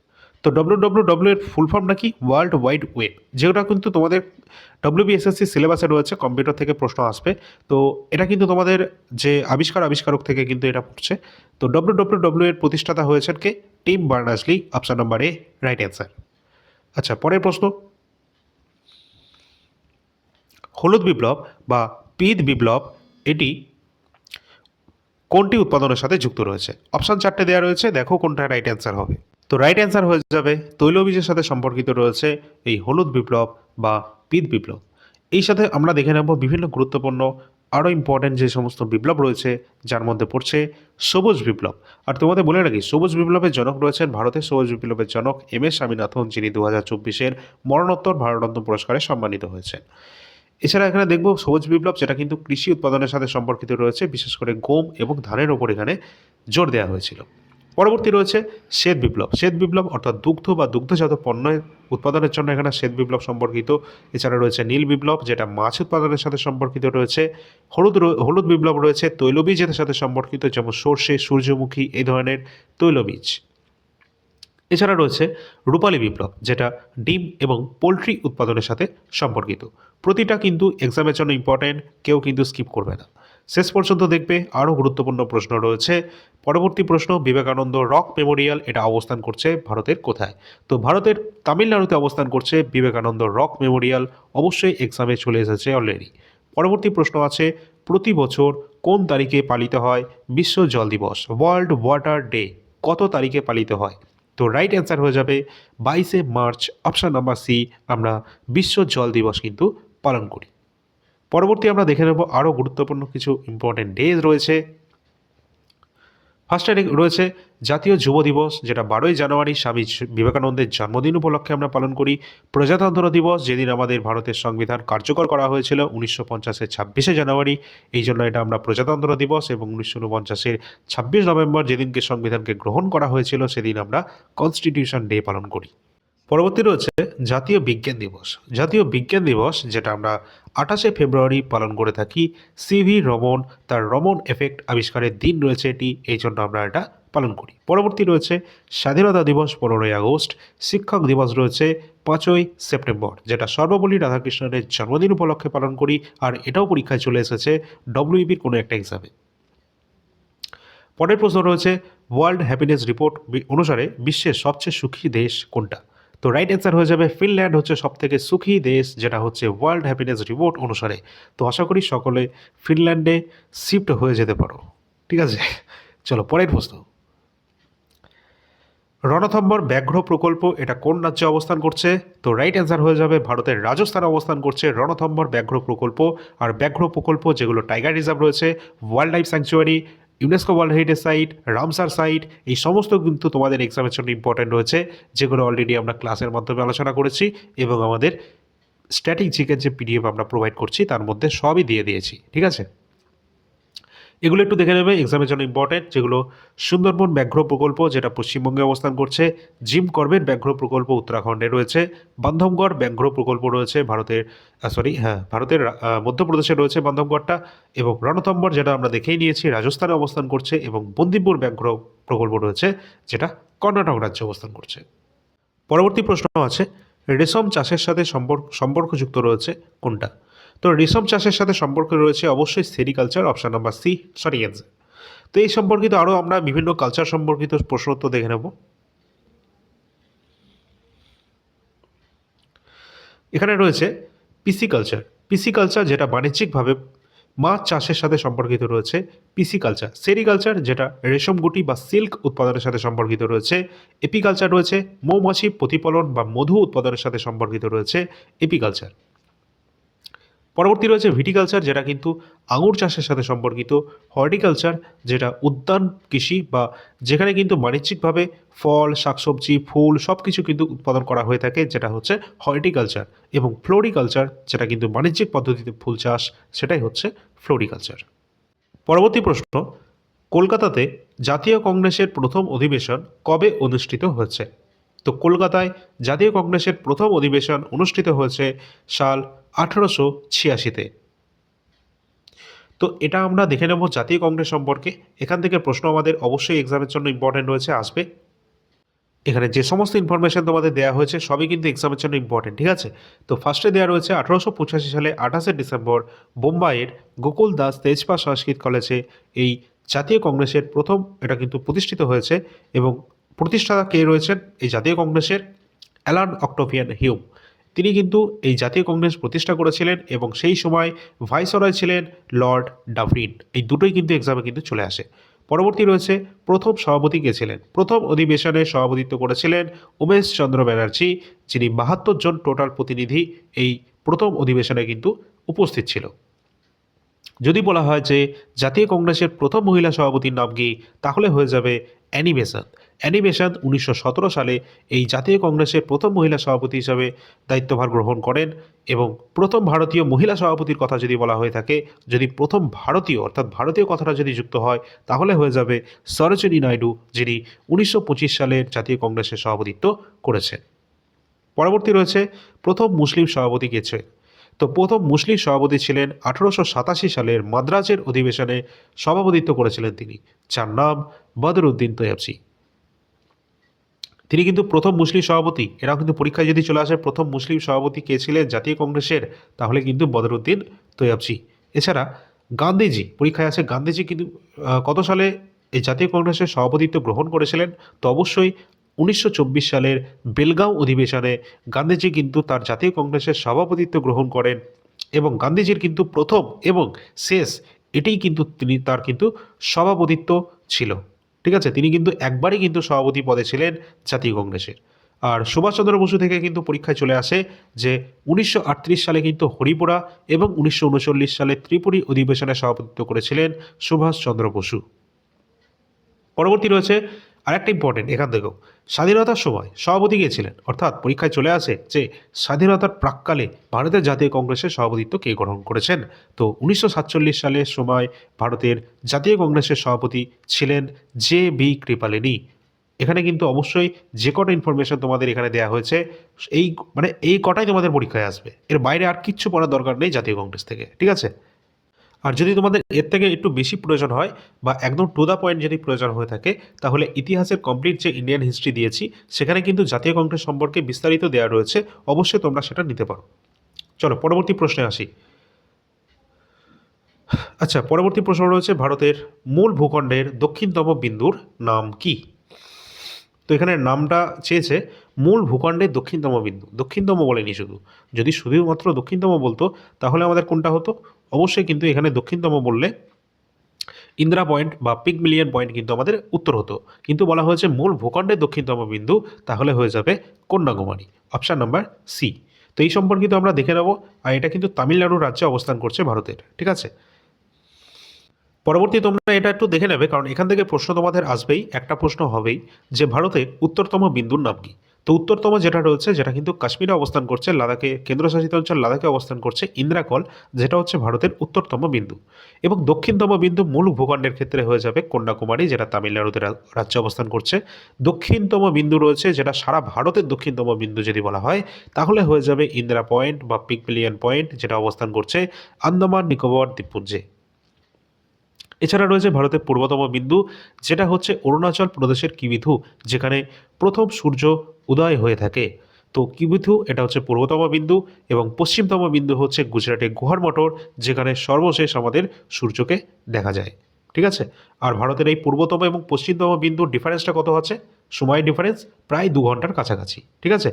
Speaker 1: তো WWW এর ফুল ফর্মটা কি? ওয়ার্ল্ড ওয়াইড ওয়েব, যেটা কিন্তু তোমাদের WBSSC সিলেবাসে রয়েছে, কম্পিউটার থেকে প্রশ্ন আসবে। তো এটা কিন্তু তোমাদের যে আবিষ্কারক থেকে কিন্তু এটা পড়ছে। তো WWW এর প্রতিষ্ঠাতা হয়েছেন কে? Tim Berners Lee, option number A right answer. আচ্ছা, পরের প্রশ্ন, হলুদ বিপ্লব বা পিত বিপ্লব এটি কোনটি উৎপাদনের সাথে যুক্ত রয়েছে? অপশান 4টে দেওয়া রয়েছে, দেখো কোনটা রাইট অ্যান্সার হবে। তো রাইট অ্যান্সার হয়ে যাবে তৈলবীজের সাথে সম্পর্কিত রয়েছে এই হলুদ বিপ্লব বা পিত বিপ্লব। এই সাথে আমরা দেখে নেব বিভিন্ন গুরুত্বপূর্ণ আরও ইম্পর্ট্যান্ট যে সমস্ত বিপ্লব রয়েছে, যার মধ্যে পড়ছে সবুজ বিপ্লব। আর তোমাদের বলে রাখি, সবুজ বিপ্লবের জনক রয়েছেন, ভারতের সবুজ বিপ্লবের জনক MS স্বামীনাথন, যিনি 2024-এর মরণোত্তর ভারতরত্ন পুরস্কারে সম্মানিত হয়েছেন। এছাড়া এখানে দেখব সবুজ বিপ্লব, যেটা কিন্তু কৃষি উৎপাদনের সাথে সম্পর্কিত রয়েছে, বিশেষ করে গম এবং ধানের ওপর এখানে জোর দেওয়া হয়েছিল। পরবর্তী রয়েছে শ্বেত বিপ্লব। শ্বেত বিপ্লব অর্থাৎ দুগ্ধ বা দুগ্ধজাত পণ্যের উৎপাদনের জন্য এখানে শ্বেত বিপ্লব সম্পর্কিত। এছাড়া রয়েছে নীল বিপ্লব, যেটা মাছ উৎপাদনের সাথে সম্পর্কিত রয়েছে। হলুদ বিপ্লব রয়েছে তৈলবীজের সাথে সম্পর্কিত, যেমন সর্ষে, সূর্যমুখী এই ধরনের তৈলবীজ। এছাড়া রয়েছে রূপালী বিপ্লব, যেটা ডিম এবং পোলট্রি উৎপাদনের সাথে সম্পর্কিত। প্রতিটা কিন্তু এক্সামের জন্য ইম্পর্ট্যান্ট, কেউ কিন্তু স্কিপ করবে না, শেষ পর্যন্ত দেখবে। আরও গুরুত্বপূর্ণ প্রশ্ন রয়েছে। পরবর্তী প্রশ্ন, বিবেকানন্দ রক মেমোরিয়াল এটা অবস্থান করছে ভারতের কোথায়? তো ভারতের তামিলনাড়ুতে অবস্থান করছে বিবেকানন্দ রক মেমোরিয়াল, অবশ্যই এক্সামে চলে এসেছে অলরেডি। পরবর্তী প্রশ্ন আছে, প্রতি বছর কোন তারিখে পালিত হয় বিশ্ব জল দিবস? ওয়ার্ল্ড ওয়াটার ডে কত তারিখে পালিত হয়? তো রাইট অ্যান্সার হয়ে যাবে 22শে মার্চ, অপশান নাম্বার সি, আমরা বিশ্ব জল দিবস কিন্তু পালন করি। পরবর্তী আমরা দেখে নেব আরও গুরুত্বপূর্ণ কিছু ইম্পর্টেন্ট ডেজ রয়েছে। ফার্স্টে রয়েছে জাতীয় যুব দিবস, যেটা 12ই জানুয়ারি স্বামী বিবেকানন্দের জন্মদিন উপলক্ষে আমরা পালন করি। প্রজাতন্ত্র দিবস, যেদিন আমাদের ভারতের সংবিধান কার্যকর করা হয়েছিল 1950-এর 26শে জানুয়ারি, এই জন্য এটা আমরা প্রজাতন্ত্র দিবস। এবং 1949-এর 26 নভেম্বর, যেদিনকে সংবিধানকে গ্রহণ করা হয়েছিল, সেদিন আমরা কনস্টিটিউশন ডে পালন করি। পরবর্তী রয়েছে জাতীয় বিজ্ঞান দিবস। জাতীয় বিজ্ঞান দিবস, যেটা আমরা 28শে ফেব্রুয়ারি পালন করে থাকি। সিভি রমন তার রমন এফেক্ট আবিষ্কারের দিন রয়েছে এটি, এই জন্য আমরা এটা পালন করি। পরবর্তী রয়েছে স্বাধীনতা দিবস 15ই আগস্ট। শিক্ষক দিবস রয়েছে 5ই সেপ্টেম্বর, যেটা সর্বপল্লী রাধাকৃষ্ণনের জন্মদিন উপলক্ষে পালন করি। আর এটাও পরীক্ষায় চলে এসেছে WEBর কোনো একটা এক্সামে। পরের প্রশ্ন রয়েছে, ওয়ার্ল্ড হ্যাপিনেস রিপোর্ট অনুসারে বিশ্বের সবচেয়ে সুখী দেশ কোনটা? তো রাইট অ্যান্সার হয়ে যাবে ফিনল্যান্ড হচ্ছে সবথেকে সুখী দেশ, যেটা হচ্ছে ওয়ার্ল্ড হ্যাপিনেস রিপোর্ট অনুসারে। তো আশা করি সকলে ফিনল্যান্ডে শিফট হয়ে যেতে পারো, ঠিক আছে? চলো পরের প্রশ্ন, রণথম্বর ব্যাঘ্র প্রকল্প এটা কোন রাজ্যে অবস্থান করছে? তো রাইট অ্যান্সার হয়ে যাবে ভারতের রাজস্থানে অবস্থান করছে রণথম্বর ব্যাঘ্র প্রকল্প। আর ব্যাঘ্র প্রকল্প যেগুলো টাইগার রিজার্ভ রয়েছে, wildlife sanctuary, UNESCO world heritage site, Ramsar site, এই সমস্ত কিন্তু তোমাদের এক্সামের জন্য ইম্পর্টেন্ট রয়েছে, যেগুলো অলরেডি আমরা ক্লাসের মাধ্যমে আলোচনা করেছি এবং আমাদের স্ট্যাটিক জিকের যে PDF আমরা প্রোভাইড করছি তার মধ্যে সবই দিয়ে দিয়েছি, ঠিক আছে? এগুলো একটু দেখে নেবে, এক্সামের জন্য ইম্পর্টেন্ট। যেগুলো সুন্দরবন ব্যাঘ্র প্রকল্প, যেটা পশ্চিমবঙ্গে অবস্থান করছে। জিম করবেট ব্যাঘ্র প্রকল্প উত্তরাখণ্ডে রয়েছে। বান্ধবগড় ব্যাঘ্র প্রকল্প রয়েছে ভারতের মধ্যপ্রদেশে রয়েছে বান্ধবগড়টা। এবং রণথম্বর, যেটা আমরা দেখেই নিয়েছি, রাজস্থানে অবস্থান করছে। এবং বন্দিপুর ব্যাঘ্র প্রকল্প রয়েছে, যেটা কর্ণাটক রাজ্যে অবস্থান করছে। পরবর্তী প্রশ্ন আছে, রেশম চাষের সাথে সম্পর্কযুক্ত রয়েছে কোনটা? তো রেশম চাষের সাথে সম্পর্ক রয়েছে অবশ্যই সেরিকালচার, অপশন নাম্বার সি সঠিক অ্যান্সার। তো এই সম্পর্কিত আরও আমরা বিভিন্ন কালচার সম্পর্কিত প্রশ্ন উত্তর দেখে নেব। এখানে রয়েছে পিসিকালচার। পিসিকালচার, যেটা বাণিজ্যিকভাবে মাছ চাষের সাথে সম্পর্কিত রয়েছে, পিসিকালচার। সেরিকালচার, যেটা রেশম গুটি বা সিল্ক উৎপাদনের সাথে সম্পর্কিত রয়েছে। এপিকালচার রয়েছে মৌমাছি প্রতিপালন বা মধু উৎপাদনের সাথে সম্পর্কিত রয়েছে, এপিকালচার। পরবর্তী রয়েছে ভিটিকালচার, যেটা কিন্তু আঙুর চাষের সাথে সম্পর্কিত। হর্টিকালচার, যেটা উদ্যান কৃষি বা যেখানে কিন্তু বাণিজ্যিকভাবে ফল, শাকসবজি, ফুল সব কিছু কিন্তু উৎপাদন করা হয়ে থাকে, যেটা হচ্ছে হর্টিকালচার। এবং ফ্লোরিকালচার, যেটা কিন্তু বাণিজ্যিক পদ্ধতিতে ফুল চাষ, সেটাই হচ্ছে ফ্লোরিকালচার। পরবর্তী প্রশ্ন, কলকাতাতে জাতীয় কংগ্রেসের প্রথম অধিবেশন কবে অনুষ্ঠিত হয়েছে? তো কলকাতায় জাতীয় কংগ্রেসের প্রথম অধিবেশন অনুষ্ঠিত হয়েছে সাল 1886-তে। তো এটা আমরা দেখে নেব জাতীয় কংগ্রেস সম্পর্কে। এখান থেকে প্রশ্ন আমাদের অবশ্যই এক্সামের জন্য ইম্পর্টেন্ট রয়েছে, আসবে। এখানে যে সমস্ত ইনফরমেশন তোমাদের দেওয়া হয়েছে সবই কিন্তু এক্সামের জন্য ইম্পর্টেন্ট, ঠিক আছে? তো ফার্স্টে দেওয়া রয়েছে 1885 সালে 28শে ডিসেম্বর বোম্বাইয়ের গোকুল দাস তেজপাল সংস্কৃত কলেজে এই জাতীয় কংগ্রেসের প্রথম এটা কিন্তু প্রতিষ্ঠিত হয়েছে। এবং প্রতিষ্ঠাতা কে রয়েছেন এই জাতীয় কংগ্রেসের? Alan Octavian Hume. তিনি কিন্তু এই জাতীয় কংগ্রেস প্রতিষ্ঠা করেছিলেন এবং সেই সময় ভাইসরয় ছিলেন লর্ড ডাভরিন। এই দুটোই কিন্তু এক্সামে কিন্তু চলে আসে। পরবর্তী রয়েছে প্রথম সভাপতি কে ছিলেন? প্রথম অধিবেশনে সভাপতিত্ব করেছিলেন উমেশ চন্দ্র ব্যানার্জি, যিনি 72 জন টোটাল প্রতিনিধি এই প্রথম অধিবেশনে কিন্তু উপস্থিত ছিল। যদি বলা হয় যে জাতীয় কংগ্রেসের প্রথম মহিলা সভাপতির নাম কি, তাহলে হয়ে যাবে অ্যানি বেসান্ত। অ্যানি বেসান্ত 1917 সালে এই জাতীয় কংগ্রেসের প্রথম মহিলা সভাপতি হিসাবে দায়িত্বভার গ্রহণ করেন। এবং প্রথম ভারতীয় মহিলা সভাপতির কথা যদি বলা হয়ে থাকে, যদি প্রথম ভারতীয় অর্থাৎ ভারতীয় কথাটা যদি যুক্ত হয়, তাহলে হয়ে যাবে সরোজিনী নাইডু, যিনি 1925 সালের জাতীয় কংগ্রেসের সভাপতিত্ব করেছেন। পরবর্তী রয়েছে প্রথম মুসলিম সভাপতি কে ছিলেন? তো প্রথম মুসলিম সভাপতি ছিলেন 1887 সালের মাদ্রাজের অধিবেশনে সভাপতিত্ব করেছিলেন তিনি, যার নাম বদরুদ্দিন তৈয়বজি। তিনি কিন্তু প্রথম মুসলিম সভাপতি। এরাও কিন্তু পরীক্ষায় যদি চলে আসে প্রথম মুসলিম সভাপতি কে ছিলেন জাতীয় কংগ্রেসের, তাহলে কিন্তু বদরুদ্দিন তৈয়বজি। এছাড়া গান্ধীজি, পরীক্ষায় আছে গান্ধীজি কিন্তু কত সালে এই জাতীয় কংগ্রেসের সভাপতিত্ব গ্রহণ করেছিলেন? তো অবশ্যই 1924 সালের বেলগাঁও অধিবেশনে গান্ধীজি কিন্তু তার জাতীয় কংগ্রেসের সভাপতিত্ব গ্রহণ করেন। এবং গান্ধীজির কিন্তু প্রথম এবং শেষ এটাই কিন্তু তিনি তার কিন্তু সভাপতিত্ব ছিল, ঠিক আছে? তিনি কিন্তু একবারই কিন্তু সভাপতি পদে ছিলেন জাতীয় কংগ্রেসের। আর সুভাষচন্দ্র বসু থেকে কিন্তু পরীক্ষায় চলে আসে যে 1938 সালে কিন্তু হরিপুরা এবং 1939 সালে ত্রিপুরী অধিবেশনে সভাপতিত্ব করেছিলেন সুভাষচন্দ্র বসু। পরবর্তী রয়েছে আরেকটা ইম্পর্টেন্ট, এখান থেকেও স্বাধীনতার সময় সভাপতি কে ছিলেন? অর্থাৎ পরীক্ষায় চলে আসে যে স্বাধীনতার প্রাক্কালে ভারতের জাতীয় কংগ্রেসের সভাপতিত্ব কে গ্রহণ করেছেন? তো 1947 সালের সময় ভারতের জাতীয় কংগ্রেসের সভাপতি ছিলেন JB কৃপালিনী। এখানে কিন্তু অবশ্যই যে কটা ইনফরমেশন তোমাদের এখানে দেওয়া হয়েছে এই মানে এই কটাই তোমাদের পরীক্ষায় আসবে, এর বাইরে আর কিচ্ছু পড়ার দরকার নেই জাতীয় কংগ্রেস থেকে, ঠিক আছে? আর যদি তোমাদের এর থেকে একটু বেশি প্রয়োজন হয় বা একদম টু দ্য পয়েন্ট যদি প্রয়োজন হয়ে থাকে, তাহলে ইতিহাসের কমপ্লিট যে ইন্ডিয়ান হিস্ট্রি দিয়েছি সেখানে কিন্তু জাতীয় কংগ্রেস সম্পর্কে বিস্তারিত দেওয়া রয়েছে, অবশ্যই তোমরা সেটা নিতে পারো। চলো পরবর্তী প্রশ্নে আসি। আচ্ছা, পরবর্তী প্রশ্ন রয়েছে ভারতের মূল ভূখণ্ডের দক্ষিণতম বিন্দুর নাম কি? তো এখানে নামটা চেয়েছে মূল ভূখণ্ডের দক্ষিণতম বিন্দু, দক্ষিণতম বলেনি শুধু। যদি শুধুমাত্র দক্ষিণতম বলতো তাহলে আমাদের কোনটা হতো? অবশ্যই কিন্তু এখানে দক্ষিণতম বললে ইন্দিরা পয়েন্ট বা পিগমিলিয়ন পয়েন্ট কিন্তু আমাদের উত্তর হতো, কিন্তু বলা হয়েছে মূল ভূখণ্ডের দক্ষিণতম বিন্দু, তাহলে হয়ে যাবে কন্যাকুমারী, অপশান নাম্বার সি। তো এই সম্পর্কিত আমরা দেখে নেব। আর এটা কিন্তু তামিলনাড়ু রাজ্যে অবস্থান করছে ভারতের, ঠিক আছে? পরবর্তী তোমরা এটা একটু দেখে নেবে, কারণ এখান থেকে প্রশ্ন তোমাদের আসবেই, একটা প্রশ্ন হবেই যে ভারতের উত্তরতম বিন্দুর নাম কি। তো উত্তরতম যেটা রয়েছে, যেটা কিন্তু কাশ্মীরে অবস্থান করছে, লাদাখে কেন্দ্রশাসিত অঞ্চল লাদাখে অবস্থান করছে, ইন্দ্রাকল, যেটা হচ্ছে ভারতের উত্তরতম বিন্দু। এবং দক্ষিণতম বিন্দু মূল ভূখণ্ডের ক্ষেত্রে হয়ে যাবে কন্যাকুমারী, যেটা তামিলনাড়ুতে রাজ্যে অবস্থান করছে। দক্ষিণতম বিন্দু রয়েছে যেটা সারা ভারতের দক্ষিণতম বিন্দু যদি বলা হয়, তাহলে হয়ে যাবে ইন্দিরা পয়েন্ট বা পিগমিলিয়ন পয়েন্ট, যেটা অবস্থান করছে আন্দামান নিকোবর দ্বীপপুঞ্জে। এছাড়া রয়েছে ভারতের পূর্বতম বিন্দু, যেটা হচ্ছে অরুণাচল প্রদেশের কিবিথু, যেখানে প্রথম সূর্য উদয় হয়ে থাকে। তো কিবিথু এটা হচ্ছে পূর্বতম বিন্দু। এবং পশ্চিমতম বিন্দু হচ্ছে গুজরাটের গুহার মটর, যেখানে সর্বশেষ আমাদের সূর্যকে দেখা যায়, ঠিক আছে? আর ভারতের এই পূর্বতম এবং পশ্চিমতম বিন্দুর ডিফারেন্সটা কত আছে? সময়ের ডিফারেন্স প্রায় 2 ঘন্টার কাছাকাছি, ঠিক আছে?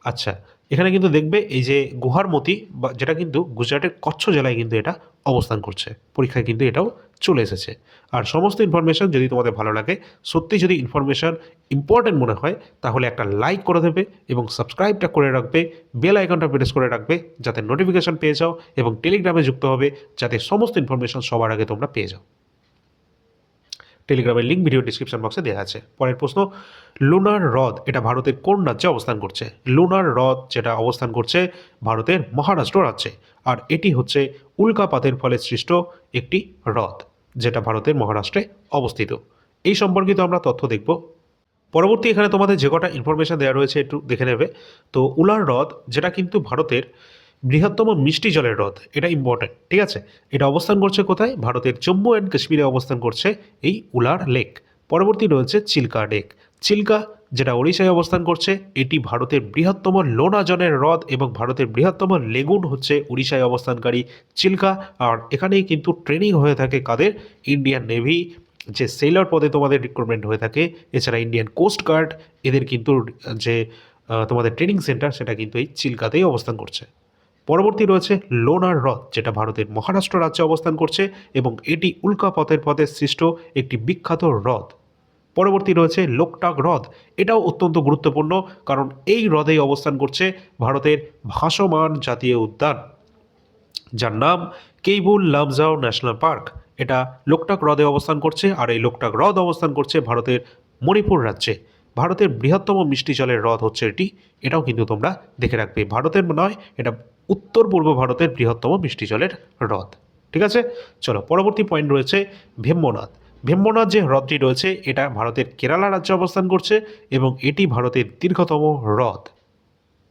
Speaker 1: আচ্ছা, এখানে কিন্তু দেখবে এই যে গুহারমতি বা যেটা কিন্তু গুজরাটের কচ্ছ জেলায় কিন্তু এটা অবস্থান করছে, পরীক্ষায় কিন্তু এটাও চলে এসেছে। আর সমস্ত ইনফরমেশন যদি তোমাদের ভালো লাগে, সত্যি যদি ইনফরমেশন ইম্পর্টেন্ট মনে হয়, তাহলে একটা লাইক করে দেবে এবং সাবস্ক্রাইবটা করে রাখবে, বেল আইকনটা প্রেস করে রাখবে যাতে নোটিফিকেশন পেয়ে যাও, এবং টেলিগ্রামে যুক্ত হবে যাতে সমস্ত ইনফরমেশন সবার আগে তোমরা পেয়ে যাও। টেলিগ্রামের লিঙ্ক ভিডিও ডিসক্রিপশন বক্সে দেওয়া আছে। পরের প্রশ্ন, লুনার হ্রদ এটা ভারতের কোন রাজ্যে অবস্থান করছে? লুনার হ্রদ যেটা অবস্থান করছে ভারতের মহারাষ্ট্র রাজ্যে, আর এটি হচ্ছে উল্কাপাতের ফলে সৃষ্ট একটি হ্রদ যেটা ভারতের মহারাষ্ট্রে অবস্থিত। এই সম্পর্কিত আমরা তথ্য দেখব। পরবর্তী এখানে তোমাদের যে কটা ইনফরমেশন দেওয়া রয়েছে একটু দেখে নেবে। তো উলার হ্রদ যেটা কিন্তু ভারতের বৃহত্তম মিষ্টি জলের হ্রদ, এটা ইম্পর্টেন্ট, ঠিক আছে। এটা অবস্থান করছে কোথায়? ভারতের জম্মু অ্যান্ড কাশ্মীরে অবস্থান করছে এই উলার লেক। পরবর্তী রয়েছে চিল্কা লেক। চিল্কা যেটা ওড়িশায় অবস্থান করছে, এটি ভারতের বৃহত্তম লোনা জলের হ্রদ এবং ভারতের বৃহত্তম লেগুন হচ্ছে উড়িষ্যায় অবস্থানকারী চিল্কা। আর এখানেই কিন্তু ট্রেনিং হয়ে থাকে কাদের? ইন্ডিয়ান নেভি, যে সেলার পদে তোমাদের রিক্রুটমেন্ট হয়ে থাকে, এছাড়া ইন্ডিয়ান কোস্ট গার্ড, এদের কিন্তু যে তোমাদের ট্রেনিং সেন্টার সেটা কিন্তু এই চিল্কাতেই অবস্থান করছে। পরবর্তী রয়েছে লোনার হ্রদ যেটা ভারতের মহারাষ্ট্র রাজ্যে অবস্থান করছে এবং এটি উল্কাপাতের পথে সৃষ্ট একটি বিখ্যাত হ্রদ। পরবর্তী রয়েছে লোকটাক হ্রদ, এটাও অত্যন্ত গুরুত্বপূর্ণ কারণ এই হ্রদেই অবস্থান করছে ভারতের ভাসমান জাতীয় উদ্যান যার নাম কেইবুল লামজাও ন্যাশনাল পার্ক। এটা লোকটাক হ্রদে অবস্থান করছে, আর এই লোকটাক হ্রদ অবস্থান করছে ভারতের মণিপুর রাজ্যে। ভারতের বৃহত্তম মিষ্টি জলের হ্রদ হচ্ছে এটি, এটাও কিন্তু তোমরা দেখে রাখবে। ভারতের নয়, এটা উত্তর পূর্ব ভারতের বৃহত্তম মিষ্টি জলের হ্রদ, ঠিক আছে। চলো পরবর্তী পয়েন্ট রয়েছে ভেম্বনাথ। ভেম্বনাথ যে হ্রদটি রয়েছে এটা ভারতের কেরালা রাজ্যে অবস্থান করছে এবং এটি ভারতের দীর্ঘতম হ্রদ,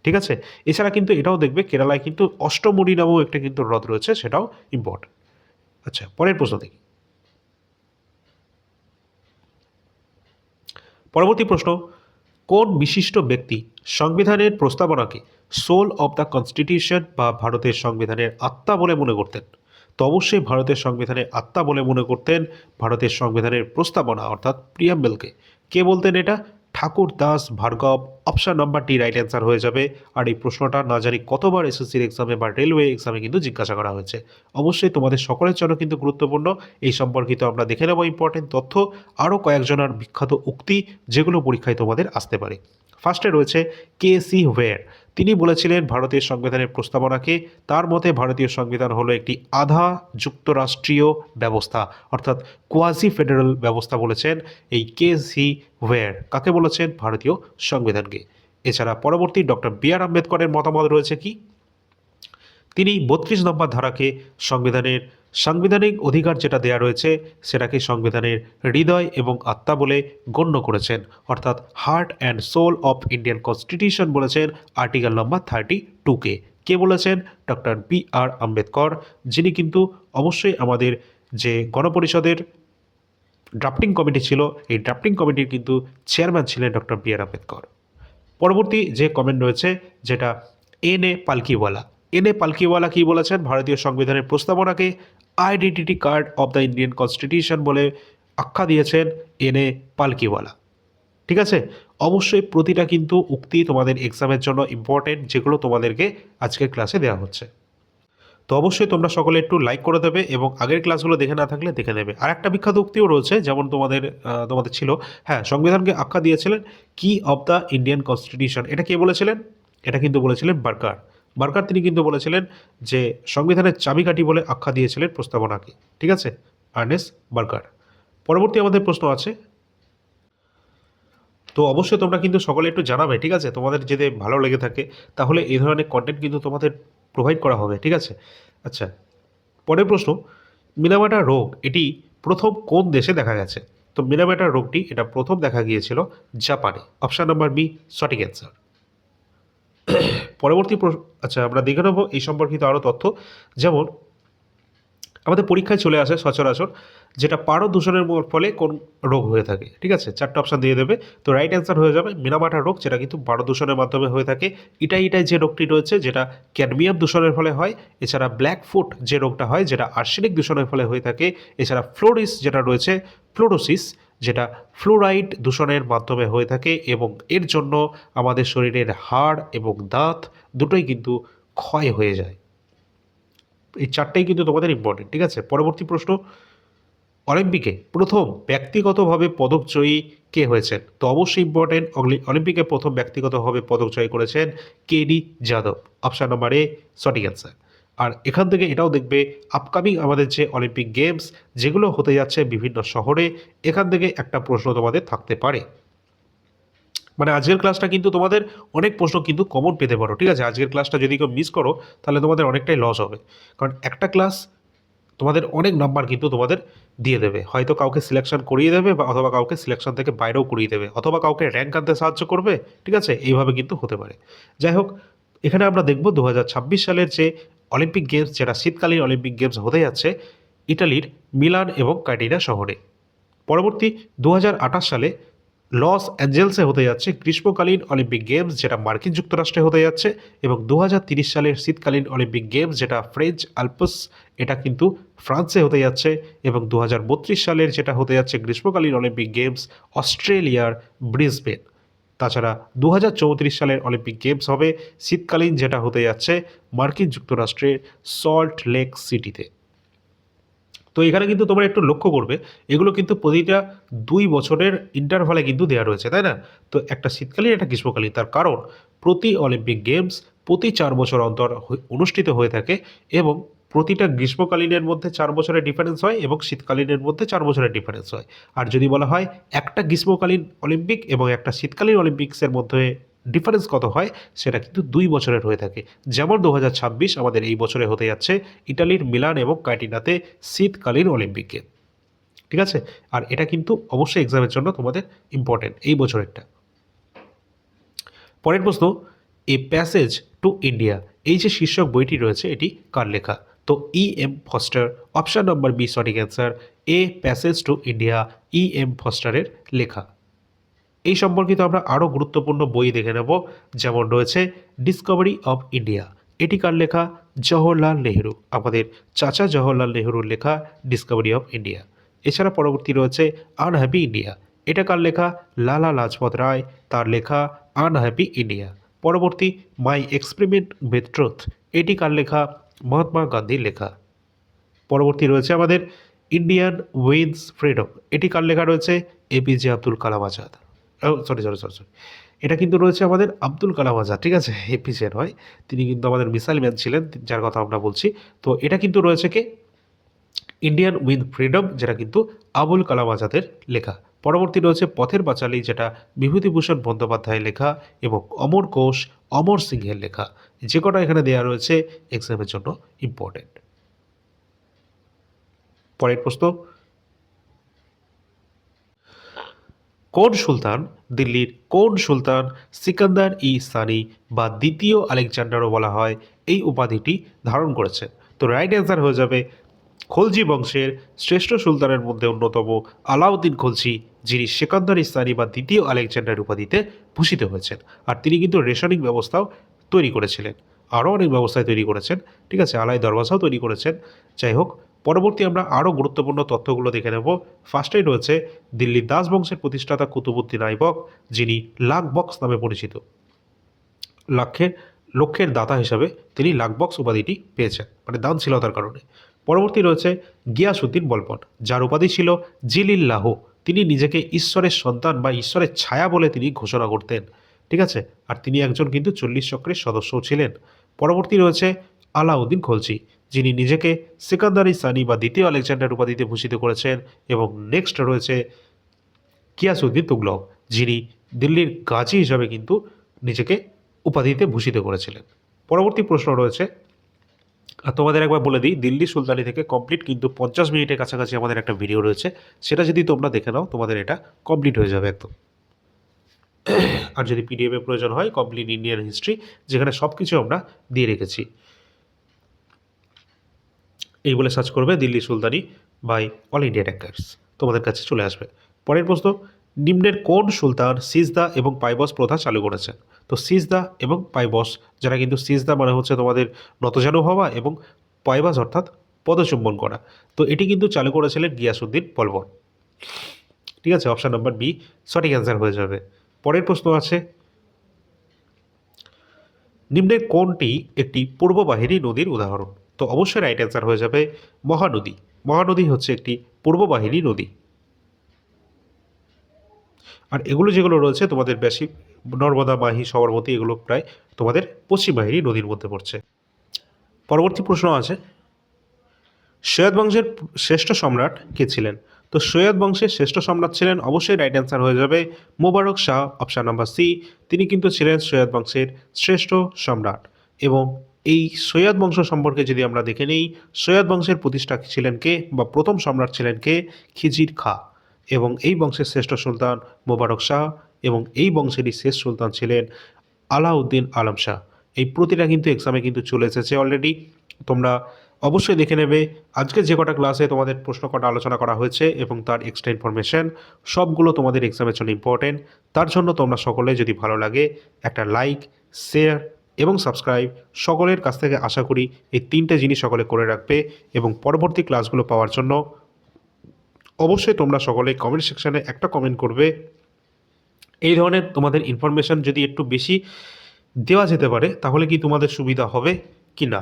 Speaker 1: ঠিক আছে। এছাড়া কিন্তু এটাও দেখবে কেরালায় কিন্তু অষ্টমুড়ি নামেও একটা কিন্তু হ্রদ রয়েছে, সেটাও ইম্পর্টেন্ট। আচ্ছা, পরের প্রশ্ন দেখি। পরবর্তী প্রশ্ন, কোন বিশিষ্ট ব্যক্তি সংবিধানের প্রস্তাবনাকে সোল অব দ্য কনস্টিটিউশন বা ভারতের সংবিধানের আত্মা বলে মনে করতেন? তো অবশ্যই ভারতের সংবিধানের আত্মা বলে মনে করতেন ভারতের সংবিধানের প্রস্তাবনা অর্থাৎ প্রিয়াম্বেলকে। কে বলতেন এটা? Thakur Das Bhargava. Option number D right answer হয়ে যাবে। আর এই প্রশ্নটা না জানি কতবার এসএসসির এক্সামে বা রেলওয়ে এক্সামে কিন্তু জিজ্ঞাসা করা হয়েছে। অবশ্যই তোমাদের সকলের জন্য কিন্তু গুরুত্বপূর্ণ। এই সম্পর্কিত আমরা দেখে নেব ইম্পর্টেন্ট তথ্য, আরও কয়েকজনের বিখ্যাত উক্তি যেগুলো পরীক্ষায় তোমাদের আসতে পারে। ফার্স্টে রয়েছে কে.সি. ওয়্যার। তিনি বলেছিলেন ভারতের সংবিধানের প্রস্তাবনাকে, তার মতে ভারতীয় সংবিধান হলো একটি আধা যুক্তরাষ্ট্রীয় ব্যবস্থা অর্থাৎ কোয়াজি ফেডারেল ব্যবস্থা বলেছেন এই কে.সি. ওয়্যার। কাকে বলেছেন? ভারতীয় সংবিধানকে। এছাড়া পরবর্তী ডক্টর বি.আর. আম্বেদকরের মতামত রয়েছে কি? তিনি ৩২ নম্বর ধারাকে সংবিধানের সাংবিধানিক অধিকার যেটা দেয়া রয়েছে সেটাকে সংবিধানের হৃদয় এবং আত্মা বলে গণ্য করেছেন, অর্থাৎ heart and soul of Indian constitution বলেছেন আর্টিকেল নম্বর 32-কে। কে বলেছেন? Doctor B.R.. আম্বেদকর, যিনি কিন্তু অবশ্যই আমাদের যে গণপরিষদের ড্রাফটিং কমিটি ছিল, এই ড্রাফটিং কমিটির কিন্তু চেয়ারম্যান ছিলেন ডক্টর বি.আর. আম্বেদকর। পরবর্তী যে কমেন্ট রয়েছে যেটা এন.এ. পালকিওয়ালা। এন.এ. পালকিওয়ালা কি বলেছেন? ভারতীয় সংবিধানের প্রস্তাবনাকে identity card of the Indian constitution বলে আখ্যা দিয়েছেন এন.এ. পালকিওয়ালা, ঠিক আছে। অবশ্যই প্রতিটা কিন্তু উক্তি তোমাদের এক্সামের জন্য ইম্পর্টেন্ট, যেগুলো তোমাদেরকে আজকের ক্লাসে দেওয়া হচ্ছে। তো অবশ্যই তোমরা সকলে একটু লাইক করে দেবে এবং আগের ক্লাসগুলো দেখে না থাকলে দেখে নেবে। আর একটা বিখ্যাত উক্তিও রয়েছে, যেমন তোমাদের ছিল, হ্যাঁ, সংবিধানকে আখ্যা দিয়েছিলেন কি অব দ্য ইন্ডিয়ান কনস্টিটিউশন। এটা কে বলেছিলেন? এটা কিন্তু বলেছিলেন বার্কার। বার্কার তিনি কিন্তু বলেছিলেন যে সংবিধানের চাবিকাঠি বলে আখ্যা দিয়েছিলেন প্রস্তাবনাকে, ঠিক আছে, আর্নেস্ট বার্কার। পরবর্তী আমাদের প্রশ্ন আছে, তো অবশ্যই তোমরা কিন্তু সকলে একটু জানাবে, ঠিক আছে, তোমাদের যদি ভালো লেগে থাকে তাহলে এই ধরনের কন্টেন্ট কিন্তু তোমাদের প্রোভাইড করা হবে, ঠিক আছে। আচ্ছা, পরের প্রশ্ন, মিনামাটা রোগ এটি প্রথম কোন দেশে দেখা গেছে? তো মিনামাটা রোগটি এটা প্রথম দেখা গিয়েছিল জাপানে। অপশান নাম্বার বি সঠিক অ্যান্সার। পরবর্তী আচ্ছা, আমরা দেখে নেব এই সম্পর্কিত আরও তথ্য, যেমন আমাদের পরীক্ষায় চলে আসে সচরাচর যেটা পারদ দূষণের ফলে কোন রোগ হয়ে থাকে, ঠিক আছে, চারটে অপশান দিয়ে দেবে। তো রাইট অ্যান্সার হয়ে যাবে মিনামাটা রোগ, যেটা কিন্তু পারদ দূষণের মাধ্যমে হয়ে থাকে। এটাই যে রোগটি রয়েছে যেটা ক্যাডমিয়াম দূষণের ফলে হয়। এছাড়া ব্ল্যাক ফুট যে রোগটা হয় যেটা আর্সেনিক দূষণের ফলে হয়ে থাকে। এছাড়া ফ্লোরিস যেটা রয়েছে, ফ্লোরোসিস যেটা ফ্লোরাইড দূষণের মাধ্যমে হয়ে থাকে এবং এর জন্য আমাদের শরীরের হাড় এবং দাঁত দুটোই কিন্তু ক্ষয় হয়ে যায়। এই চারটেই কিন্তু তোমাদের ইম্পর্টেন্ট, ঠিক আছে। পরবর্তী প্রশ্ন, অলিম্পিকে প্রথম ব্যক্তিগতভাবে পদকজয়ী কে হয়েছেন? তো অবশ্যই ইম্পর্টেন্ট, অলিম্পিকে প্রথম ব্যক্তিগতভাবে পদক জয় করেছেন কেডি যাদব, অপশান নম্বর এ সঠিক অ্যান্সার। আর এখান থেকে এটাও দেখবে আপকামিং আমাদের যে অলিম্পিক গেমস যেগুলো হতে যাচ্ছে বিভিন্ন শহরে, এখান থেকে একটা প্রশ্ন তোমাদের থাকতে পারে। মানে আজকের ক্লাসটা কিন্তু তোমাদের অনেক প্রশ্ন কিন্তু কমন পেতে পারো, ঠিক আছে। আজকের ক্লাসটা যদি কেউ মিস করো তাহলে তোমাদের অনেকটাই লস হবে, কারণ একটা ক্লাস তোমাদের অনেক নাম্বার কিন্তু তোমাদের দিয়ে দেবে, হয়তো কাউকে সিলেকশন করিয়ে দেবে বা অথবা কাউকে সিলেকশন থেকে বাইরেও করিয়ে দেবে, অথবা কাউকে র্যাঙ্ক আনতে সাহায্য করবে, ঠিক আছে। এইভাবে কিন্তু হতে পারে। যাই হোক, এখানে আমরা দেখব 2026 সালের যে অলিম্পিক গেমস, যেটা শীতকালীন অলিম্পিক গেমস হতে যাচ্ছে ইটালির মিলান এবং কার্টিনা শহরে। পরবর্তী 2028 সালে লস অ্যাঞ্জেলসে হতে যাচ্ছে গ্রীষ্মকালীন অলিম্পিক গেমস, যেটা মার্কিন যুক্তরাষ্ট্রে হতে যাচ্ছে, এবং 2030 সালের শীতকালীন অলিম্পিক গেমস যেটা ফ্রেঞ্চ আলপস, এটা কিন্তু ফ্রান্সে হতে যাচ্ছে, এবং 2032 সালের যেটা হতে যাচ্ছে গ্রীষ্মকালীন অলিম্পিক গেমস অস্ট্রেলিয়ার ব্রিসবেন। তাছাড়া 2034 সালের অলিম্পিক গেমস হবে শীতকালীন, যেটা হতে যাচ্ছে মার্কিন যুক্তরাষ্ট্রের সল্ট লেক সিটিতে। তো এখানে কিন্তু তোমরা একটু লক্ষ্য করবে, এগুলো কিন্তু প্রতিটা 2 বছরের ইন্টারভালে কিন্তু দেওয়া রয়েছে, তাই না? তো একটা শীতকালীন একটা গ্রীষ্মকালীন, তার কারণ প্রতি অলিম্পিক গেমস প্রতি 4 বছর অন্তর অনুষ্ঠিত হয়ে থাকে, এবং প্রতিটা গ্রীষ্মকালীনের মধ্যে 4 বছরের ডিফারেন্স হয় এবং শীতকালীনের মধ্যে 4 বছরের ডিফারেন্স হয়। আর যদি বলা হয় একটা গ্রীষ্মকালীন অলিম্পিক এবং একটা শীতকালীন অলিম্পিক্সের মধ্যে ডিফারেন্স কত হয়, সেটা কিন্তু 2 বছরের হয়ে থাকে। যেমন 2026 আমাদের এই বছরে হতে যাচ্ছে ইটালির মিলান এবং কার্টিনাতে শীতকালীন অলিম্পিক গেম, ঠিক আছে। আর এটা কিন্তু অবশ্যই এক্সামের জন্য তোমাদের ইম্পর্টেন্ট এই বছরেরটা। পরের প্রশ্ন, এ প্যাসেজ টু ইন্ডিয়া, এই যে শীর্ষক বইটি রয়েছে এটি কার লেখা? তো M Forster, option number B সঠিক answer. A passage to India M ফস্টারের লেখা। এই সম্পর্কিত আমরা আরও গুরুত্বপূর্ণ বই দেখে নেব, যেমন রয়েছে ডিসকভারি অফ ইন্ডিয়া, এটি কার লেখা? জওহরলাল নেহেরু, আমাদের চাচা জওহরলাল নেহেরুর লেখা ডিসকভারি অফ ইন্ডিয়া। এছাড়া পরবর্তী রয়েছে আনহ্যাপি ইন্ডিয়া, এটা কার লেখা? লালা লাজপত রায়, তার লেখা আনহ্যাপি ইন্ডিয়া। পরবর্তী মাই এক্সপেরিমেন্ট উইথ ট্রুথ, এটি কার লেখা? মহাত্মা গান্ধীর লেখা। পরবর্তী রয়েছে আমাদের ইন্ডিয়ান উইন্স ফ্রিডম, এটি কার লেখা রয়েছে? এপিজে আব্দুল কালাম আজাদ। সরি, এটা কিন্তু রয়েছে আমাদের আব্দুল কালাম আজাদ, ঠিক আছে, এপিজে নয়। তিনি কিন্তু আমাদের মিসাইল ম্যান ছিলেন, যার কথা আমরা বলছি। তো এটা কিন্তু রয়েছে কে? ইন্ডিয়ান উইথ ফ্রিডম, যেটা কিন্তু আবুল কালাম আজাদের লেখা। পরবর্তী রয়েছে পথের পাঁচালী, যেটা বিভূতিভূষণ বন্দ্যোপাধ্যায়ের লেখা, এবং অমর কোষ অমর সিংহের লেখা। যে কটা এখানে দেওয়া রয়েছে এক্সামের জন্য ইম্পর্টেন্ট। পরের প্রশ্ন, কোন সুলতান, দিল্লির কোন সুলতান সিকান্দার ই সানি বা দ্বিতীয় আলেকজান্ডারও বলা হয়, এই উপাধিটি ধারণ করেছেন? তো রাইট অ্যান্সার হয়ে যাবে খলজি বংশের শ্রেষ্ঠ সুলতানের মধ্যে অন্যতম আলাউদ্দিন খলজি, যিনি সিকান্দার ই সানি বা দ্বিতীয় আলেকজান্ডার উপাধিতে ভূষিত হয়েছেন। আর তিনি কিন্তু রেশনিং ব্যবস্থাও তৈরি করেছিলেন, আরও অনেক ব্যবস্থায় তৈরি করেছেন, ঠিক আছে, আলাই দরওয়াজাও তৈরি করেছেন। যাই হোক, পরবর্তী আমরা আরও গুরুত্বপূর্ণ তথ্যগুলো দেখে নেব। ফার্স্টেই রয়েছে দিল্লির দাস বংশের প্রতিষ্ঠাতা কুতুবুদ্দিন আইবক, যিনি লাখ বক্স নামে পরিচিত। লক্ষ্যের লক্ষ্যের দাতা হিসাবে তিনি লাখ বক্স উপাধিটি পেয়েছেন, মানে দানশীলতার কারণে। পরবর্তী রয়েছে গিয়াসউদ্দিন বলবন, যার উপাধি ছিল জিলিল্লাহ। তিনি নিজেকে ঈশ্বরের সন্তান বা ঈশ্বরের ছায়া বলে তিনি ঘোষণা করতেন, ঠিক আছে। আর তিনি একজন কিন্তু 40 চক্রের সদস্যও ছিলেন। পরবর্তী রয়েছে আলাউদ্দিন খলজি, যিনি নিজেকে সিকান্দার ই সানি বা দ্বিতীয় আলেকজান্ডার উপাধিতে ভূষিত করেছেন। এবং নেক্সট রয়েছে গিয়াসউদ্দিন তুগলক, যিনি দিল্লির গাজী হিসাবে কিন্তু নিজেকে উপাধিতে ভূষিত করেছিলেন। পরবর্তী প্রশ্ন রয়েছে, আর তোমাদের একবার বলে দিই, দিল্লি সুলতানি থেকে কমপ্লিট কিন্তু 50 মিনিটের কাছাকাছি আমাদের একটা ভিডিও রয়েছে, সেটা যদি তোমরা দেখে নাও তোমাদের এটা কমপ্লিট হয়ে যাবে একদম। আর যদি পিডিএফের প্রয়োজন হয়, কমপ্লিট ইন্ডিয়ান হিস্ট্রি, যেখানে সব কিছু আমরা দিয়ে রেখেছি। এই বলে সার্চ করবে দিল্লি সুলতানি বাই অল ইন্ডিয়া ট্যাঙ্কার্স, তোমাদের কাছে চলে আসবে। পরের প্রশ্ন, নিম্নের কোন সুলতান সিজদা এবং পাইবস প্রথা চালু করেছেন? তো সিজদা এবং পাইবস, যারা কিন্তু সিজদা মানে হচ্ছে তোমাদের নতজানু হওয়া, এবং পাইবাস অর্থাৎ পদচুম্বন করা, তো এটি কিন্তু চালু করেছিলেন গিয়াসউদ্দিন বলবন। ঠিক আছে, অপশান নাম্বার বি সঠিক অ্যান্সার হয়ে যাবে। পরের প্রশ্ন আছে, নিম্নের কোনটি একটি পূর্ববাহিনী নদীর উদাহরণ? তো অবশ্যই রাইট অ্যান্সার হয়ে যাবে মহানদী। মহানদী হচ্ছে একটি পূর্ববাহিনী নদী। আর এগুলো যেগুলো রয়েছে তোমাদের বেশি নর্মদা, মাহি, সবরমতী এগুলো প্রায় তোমাদের পশ্চিম বাহিনী নদীর মধ্যে পড়ছে। পরবর্তী প্রশ্ন আছে, সৈয়দ বংশের শ্রেষ্ঠ সম্রাট কে ছিলেন? তো সৈয়দ বংশের শ্রেষ্ঠ সম্রাট ছিলেন, অবশ্যই রাইট অ্যান্সার হয়ে যাবে মোবারক শাহ, অপশান নাম্বার সি। তিনি কিন্তু ছিলেন সৈয়দ বংশের শ্রেষ্ঠ সম্রাট। এবং এই সৈয়দ বংশ সম্পর্কে যদি আমরা দেখে নিই, সৈয়দ বংশের প্রতিষ্ঠা ছিলেন কে বা প্রথম সম্রাট ছিলেন কে? খিজির খাঁ। এবং এই বংশের শ্রেষ্ঠ সুলতান মোবারক শাহ, এবং এই বংশেরই শেষ সুলতান ছিলেন আলাউদ্দিন আলম শাহ। এই প্রতিটা কিন্তু এক্সামে কিন্তু চলে এসেছে অলরেডি, তোমরা অবশ্যই দেখে নেবে। আজকে যে কটা ক্লাসে তোমাদের প্রশ্ন কটা আলোচনা করা হয়েছে এবং তার এক্সট্রা ইনফরমেশন সবগুলো তোমাদের এক্সামের জন্য ইম্পর্টেন্ট। তার জন্য তোমরা সকলে যদি ভালো লাগে একটা লাইক, শেয়ার এবং সাবস্ক্রাইব সকলের কাছ থেকে আশা করি এই তিনটে জিনিস সকলে করে রাখবে। এবং পরবর্তী ক্লাসগুলো পাওয়ার জন্য অবশ্যই তোমরা সকলে কমেন্ট সেকশানে একটা কমেন্ট করবে। এই ধরনের তোমাদের ইনফরমেশান যদি একটু বেশি দেওয়া যেতে পারে তাহলে কি তোমাদের সুবিধা হবে কি না।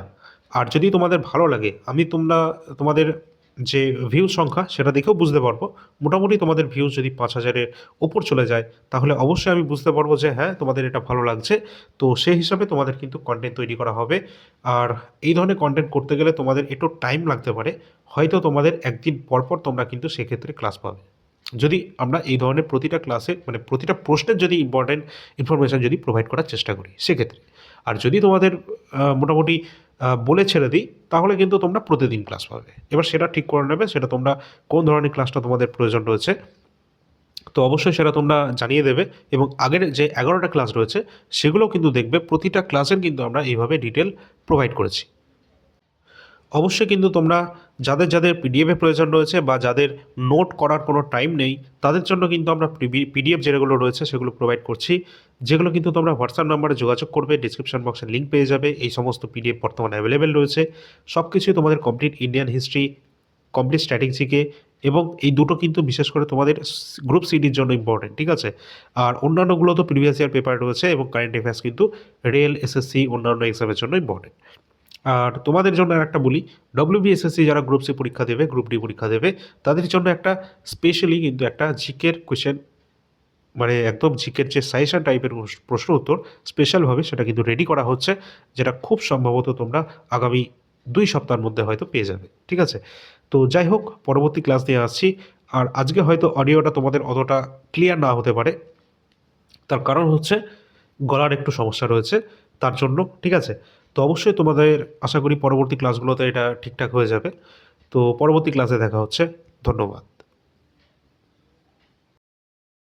Speaker 1: আর যদি তোমাদের ভালো লাগে, আমি তোমাদের যে ভিউ সংখ্যা সেটা দেখেও বুঝতে পারবো। মোটামুটি তোমাদের ভিউজ যদি 5,000-এর ওপর চলে যায় তাহলে অবশ্যই আমি বুঝতে পারবো যে হ্যাঁ তোমাদের এটা ভালো লাগছে। তো সেই হিসাবে তোমাদের কিন্তু কন্টেন্ট তৈরি করা হবে। আর এই ধরনের কন্টেন্ট করতে গেলে তোমাদের একটু টাইম লাগতে পারে, হয়তো তোমাদের একদিন পরপর তোমরা কিন্তু সেক্ষেত্রে ক্লাস পাবে। যদি আমরা এই ধরনের প্রতিটা ক্লাসে মানে প্রতিটা প্রশ্নের যদি ইম্পর্টেন্ট ইনফরমেশান যদি প্রোভাইড করার চেষ্টা করি সেক্ষেত্রে। আর যদি তোমাদের মোটামুটি বলে ছেড়ে দিই তাহলে কিন্তু তোমরা প্রতিদিন ক্লাস পাবে। এবার সেটা ঠিক করে নেবে, সেটা তোমরা কোন ধরনের ক্লাসটা তোমাদের প্রয়োজন রয়েছে তো অবশ্যই সেটা তোমরা জানিয়ে দেবে। এবং আগের যে 11টা ক্লাস রয়েছে সেগুলোও কিন্তু দেখবে, প্রতিটা ক্লাসের কিন্তু আমরা এইভাবে ডিটেল প্রোভাইড করেছি। অবশ্যই কিন্তু তোমরা যাদের যাদের পিডিএফের প্রয়োজন রয়েছে বা যাদের নোট করার কোনো টাইম নেই তাদের জন্য কিন্তু আমরা পিডিএফ যেগুলো রয়েছে সেগুলো প্রোভাইড করছি, যেগুলো কিন্তু তোমরা হোয়াটসঅ্যাপ নাম্বারে যোগাযোগ করবে, ডিসক্রিপশন বক্সে লিঙ্ক পেয়ে যাবে। এই সমস্ত পিডিএফ বর্তমানে অ্যাভেলেবেল রয়েছে। সব কিছুই তোমাদের কমপ্লিট ইন্ডিয়ান হিস্ট্রি, কমপ্লিট স্ট্র্যাটেজিকে, এবং এই দুটো কিন্তু বিশেষ করে তোমাদের গ্রুপ সিডির জন্য ইম্পর্টেন্ট, ঠিক আছে। আর অন্যান্যগুলো তো প্রিভিয়াস ইয়ার পেপার রয়েছে এবং কারেন্ট অ্যাফেয়ার্স কিন্তু রেল, এসএসসি অন্যান্য এক্সামের জন্য ইম্পর্টেন্ট। আর তোমাদের জন্য একটা বলি, ডব্লিউবিএসএসসি যারা গ্রুপ সি পরীক্ষা দেবে, গ্রুপ ডি পরীক্ষা দেবে, তাদের জন্য একটা স্পেশালি কিন্তু একটা জিকের কোয়েশ্চেন, মানে একদম জিকের যে সাজেশন টাইপের প্রশ্ন উত্তর স্পেশালভাবে সেটা কিন্তু রেডি করা হচ্ছে, যেটা খুব সম্ভবত তোমরা আগামী 2 সপ্তাহের মধ্যে হয়তো পেয়ে যাবে, ঠিক আছে। তো যাই হোক, পরবর্তী ক্লাস নিয়ে আসছি। আর আজকে হয়তো অডিওটা তোমাদের অতটা ক্লিয়ার না হতে পারে, তার কারণ হচ্ছে গলার একটু সমস্যা রয়েছে তার জন্য, ঠিক আছে। তো অবশ্যই তোমাদের আশা করি পরবর্তী ক্লাসগুলোতে এটা ঠিকঠাক হয়ে যাবে। তো পরবর্তী ক্লাসে দেখা হচ্ছে। ধন্যবাদ।